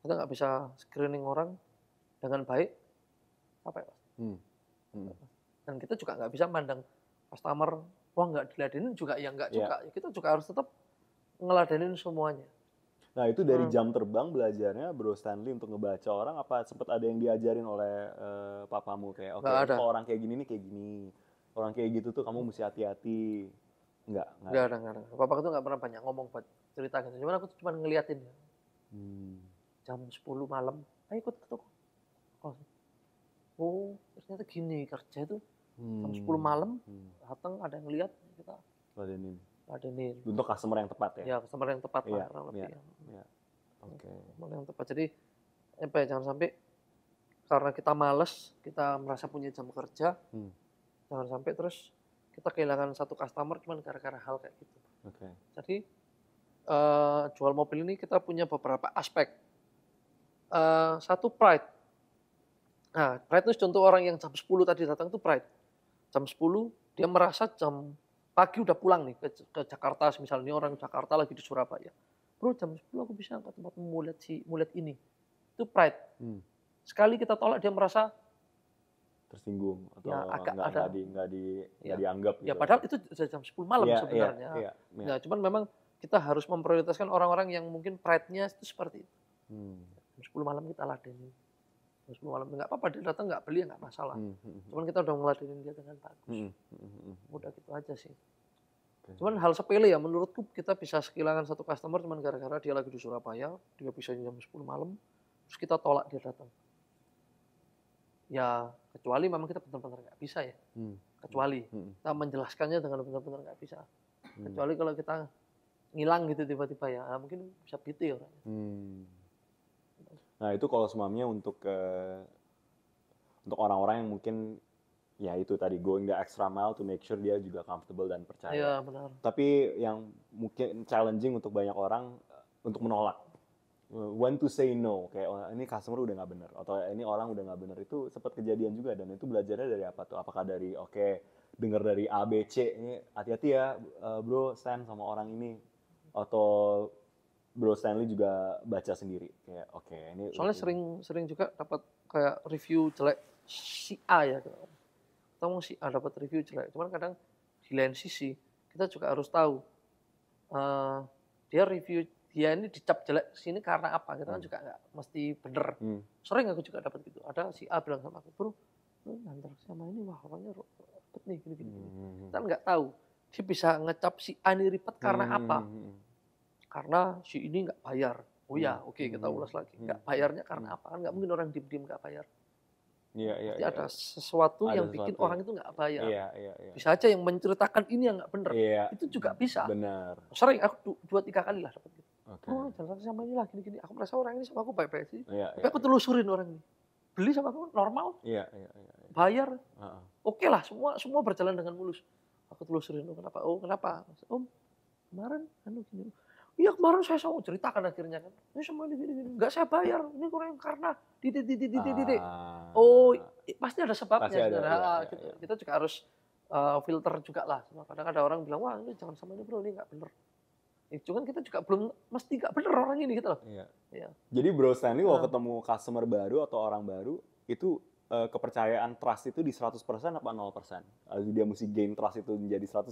Kita nggak bisa screening orang dengan baik, apa ya? Dan kita juga nggak bisa mandang customer, wah nggak diladenin juga ya nggak juga. Ya, kita juga harus tetap ngeladenin semuanya. Nah itu dari jam terbang belajarnya Bro Stanley untuk ngebaca orang, apa sempat ada yang diajarin oleh papamu kayak oke, kalau orang kayak gini nih kayak gini, orang kayak gitu tuh kamu mesti hati-hati? Nggak ada. Papa tuh nggak pernah banyak ngomong buat cerita gitu. Cuman aku tuh cuma ngeliatin. Jam 10 malam, ayo ikut ke toko. Oh ternyata gini kerja itu. Jam 10 malam datang ada yang lihat kita ladenin. Untuk customer yang tepat ya? Ya customer yang tepat lah kurang lebih. Oke. Customer yang tepat. Jadi jangan sampai karena kita malas, kita merasa punya jam kerja, jangan sampai terus kita kehilangan satu customer cuma gara-gara hal kayak gitu. Jadi jual mobil ini kita punya beberapa aspek. Satu pride. Nah, pride itu contoh orang yang jam 10 tadi datang itu pride. Jam 10 dia merasa jam pagi udah pulang nih ke Jakarta, misalnya orang Jakarta lagi di Surabaya. Bro jam 10 aku bisa ke tempatmu mau lihat ini. Itu pride. Sekali kita tolak dia merasa tersinggung atau ya, nggak dianggap. Ya gitu. Padahal itu jam 10 malam sebenarnya. Nah, cuman memang kita harus memprioritaskan orang-orang yang mungkin pride-nya itu seperti itu. Jam 10 malam kita ladenin. Jam 10 malam nggak apa-apa dia datang nggak beli nggak masalah. Cuman kita udah ngeladenin dia dengan bagus. Udah gitu aja sih. Cuman hal sepele ya menurutku kita bisa kehilangan satu customer cuman gara-gara dia lagi di Surabaya, dia bisa jam 10 malam, terus kita tolak dia datang. Ya kecuali memang kita benar-benar nggak bisa ya. Kecuali kita menjelaskannya dengan benar-benar nggak bisa. Kecuali kalau kita ngilang gitu tiba-tiba ya, mungkin bisa gitu ya orangnya. Nah itu kalau semuanya untuk orang-orang yang mungkin ya itu tadi going the extra mile to make sure dia juga comfortable dan percaya. Iya benar. Tapi yang mungkin challenging untuk banyak orang untuk menolak. When to say no, kayak oh, ini customer udah nggak bener atau ini orang udah nggak bener, itu sempat kejadian juga. Dan itu belajarnya dari apa tuh? Apakah dari dengar dari A, B, C, ini hati-hati ya bro Stan sama orang ini, atau Bro Stanley juga baca sendiri kayak ini soalnya sering juga dapat kayak review jelek si A ya, kita mau si A dapat review jelek, cuman kadang di lain sisi kita juga harus tahu dia review dia ini dicap jelek sini karena apa, kita kan juga nggak mesti bener. Sering aku juga dapat gitu, ada si A bilang sama aku, bro ngantar sama ini wah orangnya ribet nih gini. Kita nggak tahu dia bisa ngecap si A ini ribet karena apa. Karena si ini nggak bayar. Oh ya, oke, kita ulas lagi. Nggak bayarnya karena apa? Kan nggak mungkin orang diem-diem nggak bayar. Jadi ada sesuatu yang bikin orang itu nggak bayar. Bisa aja yang menceritakan ini yang nggak bener. Itu juga bisa. Benar. Sering aku 2-3 kali lah dapat gitu. Oh, jangan sama ini lah gini-gini. Aku merasa orang ini sama aku baik-baik sih. Tapi aku telusurin orang ini. Beli sama aku normal. Bayar. Oke lah, semua berjalan dengan mulus. Aku telusurin, kenapa? Oh, kenapa? Om, kemarin gini. Iya kemarin saya mau ceritakan akhirnya kan. Ini semua ini gini. Enggak saya bayar. Ini kurang karena titik. Oh, pasti ada sebabnya. Gitu. Kita juga harus filter juga lah. Kadang ada orang bilang, wah ini jangan sama ini bro, ini nggak bener. Cuman kita juga belum mesti nggak bener orang ini gitu loh. Iya. Jadi Bro Stanley kalau ketemu customer baru atau orang baru, itu kepercayaan trust itu di 100% apa 0%? Dia mesti gain trust itu menjadi 100%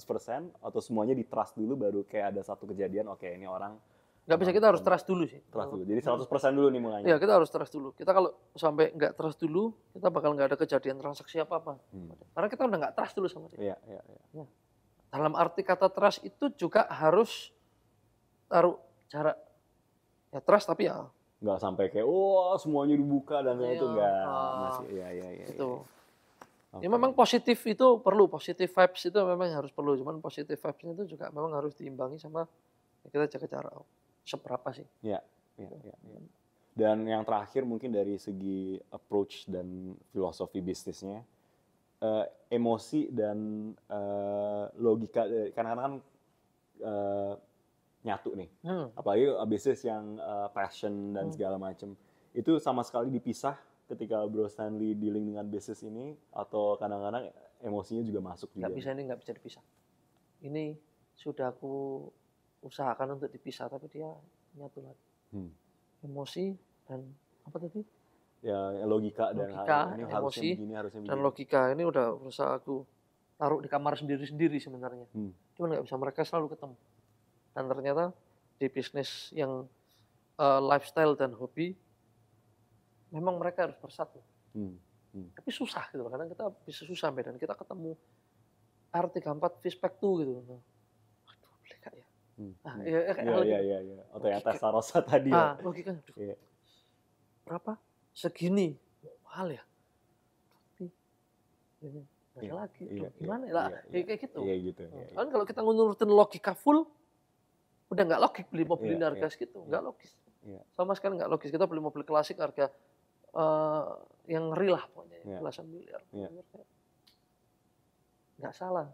atau semuanya di trust dulu baru kayak ada satu kejadian, oke ini orang Nggak bisa, kita harus trust dulu sih. Trust dulu. Jadi 100% dulu nih mulainya. Iya, kita harus trust dulu. Kita kalau sampai nggak trust dulu, kita bakal nggak ada kejadian transaksi apa-apa. Karena kita udah nggak trust dulu sama dia. Iya. Dalam arti kata trust itu juga harus taruh jarak. Ya trust tapi ya. Nggak sampai kayak, wah semuanya dibuka dan itu nggak. Masih, iya. Itu. Ya memang positif itu perlu, positive vibes itu memang harus perlu. Cuman positive vibes itu juga memang harus diimbangi sama kita jaga jarak. Seberapa sih? Iya. Dan yang terakhir mungkin dari segi approach dan filosofi bisnisnya, emosi dan logika, kadang-kadang nyatu nih. Apalagi bisnis yang passion dan segala macam. Itu sama sekali dipisah ketika Bro Stanley dealing dengan bisnis ini, atau kadang-kadang emosinya juga masuk juga? Nggak bisa dipisah. Ini sudah aku usahakan untuk dipisah, tapi dia nyatu lagi. Emosi dan apa tadi? Ya logika dan ini emosi harusnya begini. Dan logika ini udah berusaha aku taruh di kamar sendiri-sendiri sebenarnya. Cuman nggak bisa, mereka selalu ketemu. Dan ternyata di bisnis yang lifestyle dan hobi, memang mereka harus bersatu. Tapi susah gitu, kadang kita bisa susah dan kita ketemu R34 Fishpack 2 gitu. Aduh, beli kak ya. Iya. Oh, ternyata Testarossa tadi ya. Logika. Berapa? Segini. Mahal ya. Tapi ini ada lagi. Gimana ya? Kayak gitu. Iya gitu. Kan kalau kita ngurutin logika full, udah nggak logis beli mobil harga segitu. Nggak logis. Sama sekali nggak logis. Kita beli mobil klasik harga yang ngeri lah pokoknya, belasan miliar. Nggak salah.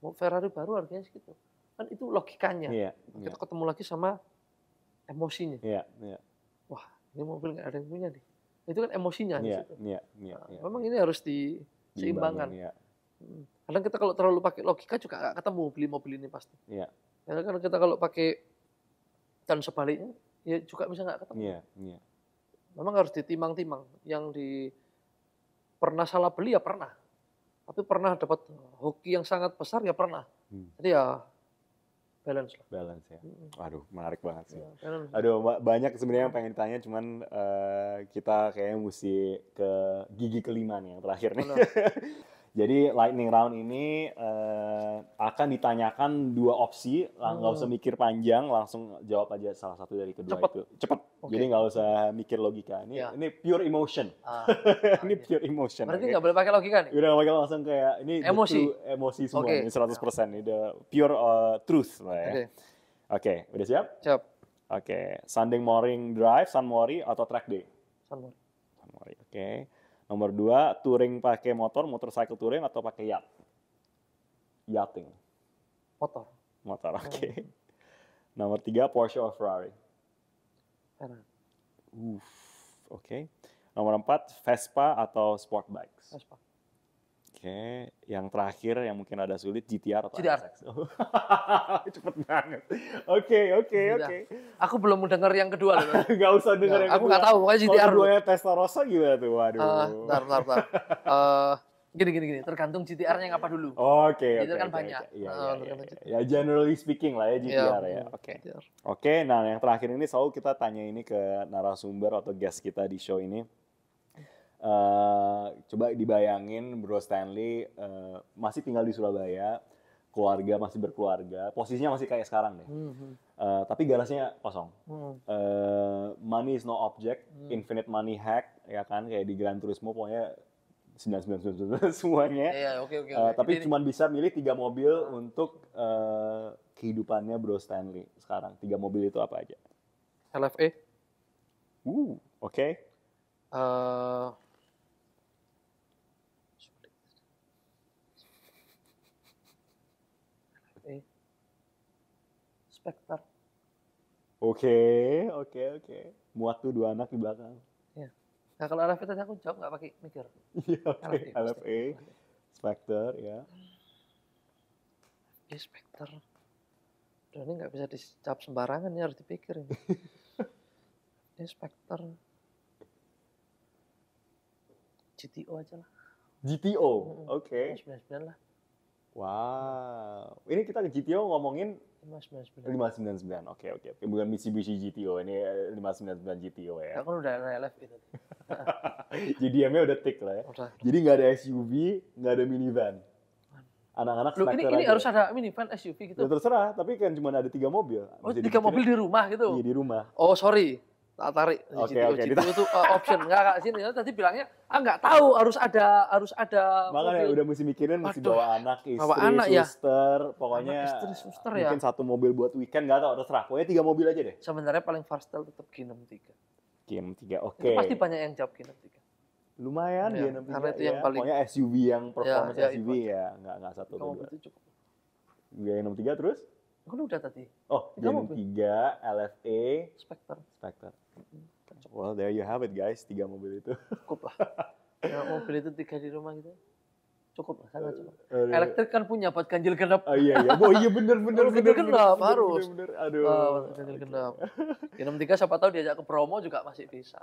Mau Ferrari baru harganya segitu. Kan itu logikanya. Kita ketemu lagi sama emosinya. Wah, ini mobil nggak ada yang punya nih. Itu kan emosinya di situ. Memang ini harus diseimbangkan. Kadang kita kalau terlalu pakai logika juga nggak ketemu beli mobil ini pasti. Karena kita kalau pakai dan sebaliknya, ya juga bisa nggak ketemu. Memang harus ditimang-timang. Yang pernah salah beli ya pernah. Tapi pernah dapat hoki yang sangat besar ya pernah. Jadi ya balance lah. Balance ya. Waduh, menarik banget sih. Aduh, banyak sebenarnya yang pengen ditanya, cuman kita kayaknya mesti ke gigi kelima nih yang terakhir nih. Jadi lightning round ini akan ditanyakan 2 opsi, nggak usah mikir panjang, langsung jawab aja salah satu dari kedua itu. Cepet. Jadi nggak usah mikir logika. Ini pure emotion. Ini pure emotion. Berarti nggak boleh pakai logika nih? Udah nggak pakai, langsung kayak ini emosi semua. Ini 100%. Ini udah pure truth lah ya. Oke, udah siap? Siap. Oke, Sunday morning drive, Sunmori atau track day? Sunmori. Oke. Nomor 2, touring pakai motorcycle touring atau pakai yacht? Yachting. Motor, oke. Nomor 3, Porsche or Ferrari? Ferrari. Oke. Nomor 4, Vespa atau sport bikes? Vespa. Oke. Yang terakhir yang mungkin ada sulit, GTR atau GTR. NSX? Cepet banget. Oke. Aku belum mendengar yang kedua loh. Nggak usah dengar yang kedua. Aku nggak tahu, pokoknya GTR. Kalau keduanya Testarossa gimana tuh? Waduh. Bentar. Gini. Tergantung GTR-nya yang apa dulu. Oke. GTR kan banyak. Ya, generally speaking lah ya GTR ya. Oke. Nah, yang terakhir ini selalu kita tanya ini ke narasumber atau guest kita di show ini. Coba dibayangin Bro Stanley masih tinggal di Surabaya, keluarga masih berkeluarga, posisinya masih kayak sekarang deh. Tapi garasinya kosong. Money is no object, infinite money hack, ya kan, kayak di Gran Turismo pokoknya 999 semuanya. Oke. Tapi cuma bisa milih 3 mobil untuk kehidupannya Bro Stanley sekarang. 3 mobil itu apa aja? LFE. Oke. Spectre. Oke. Muat tuh 2 anak di belakang. Ya. Nah kalau LFE tadi aku jawab nggak pakai mikir. Iya, oke. LFE, Spectre, ya. Spectre. Udah ini nggak bisa dijawab sembarangan, ini harus dipikir ini. Spectre. GTO aja lah. GTO, oke. 99 lah. Wow. Ini kita ke GTO ngomongin 599. Oke. Bukan Mitsubishi GTO, ini 599 GTO ya. Kan udah RLF itu. Jadi GDM-nya udah tick lah ya. Udah. Jadi nggak ada SUV, nggak ada minivan. Anak-anak ini harus ada minivan SUV gitu. Ya terserah, tapi kan cuma ada 3 mobil. Oh, 3 mobil di rumah gitu? Iya, di rumah. Oh, sorry. Tak tarik. Oke. GTO itu option. Enggak, sini. Tadi bilangnya, nggak tahu harus ada makanya mobil. udah mesti mikirin, mesti bawa anak, istri, suster. Ya? Pokoknya istri, suster ya? Mungkin 1 mobil buat weekend, nggak tahu, terserah. Pokoknya 3 mobil aja deh. Sebenarnya paling versatile tetap G63. G63, oke. Itu pasti banyak yang jawab G63. Lumayan ya, G63 karena itu ya. yang paling... Pokoknya SUV yang performance SUV itu. ya, nggak 1 atau 2. Itu cukup. G63 terus? Kan udah tadi. Oh, G63, LFA, Spectre. Well, there you have it guys, 3 mobil itu. Cukup lah. Ya, mobil itu 3 di rumah gitu. Cukup lah, sangat cukup. Elektrik kan punya buat ganjil genap. Oh iya. Oh iya bener. Ganjil genap harus. Aduh. Ganjil genap. G63 siapa tahu diajak ke Bromo juga masih bisa.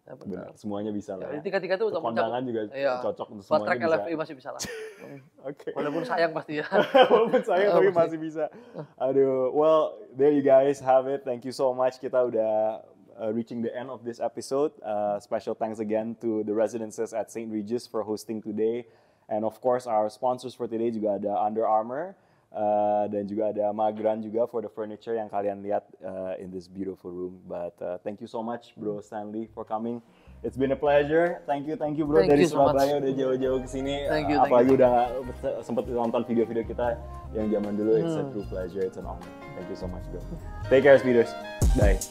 Ya, benar, semuanya bisa lah. Ya, 3 itu untuk kondangan juga cocok untuk semuanya. Buat track LFI masih bisa lah. Oke. Walaupun sayang pasti ya. Walaupun sayang tapi masih bisa. Aduh, well, there you guys have it. Thank you so much. Kita udah reaching the end of this episode. Special thanks again to the residences at St. Regis for hosting today. And of course, our sponsors for today juga ada Under Armour. Dan juga ada Magran juga for the furniture yang kalian lihat in this beautiful room. But thank you so much Bro Stanley for coming. It's been a pleasure. Thank you Bro. Dari Surabaya udah jauh-jauh ke sini. Apalagi udah sempat nonton video-video kita yang zaman dulu. It's a true pleasure. It's an honor. Thank you so much Bro. Take care Speeders. Bye.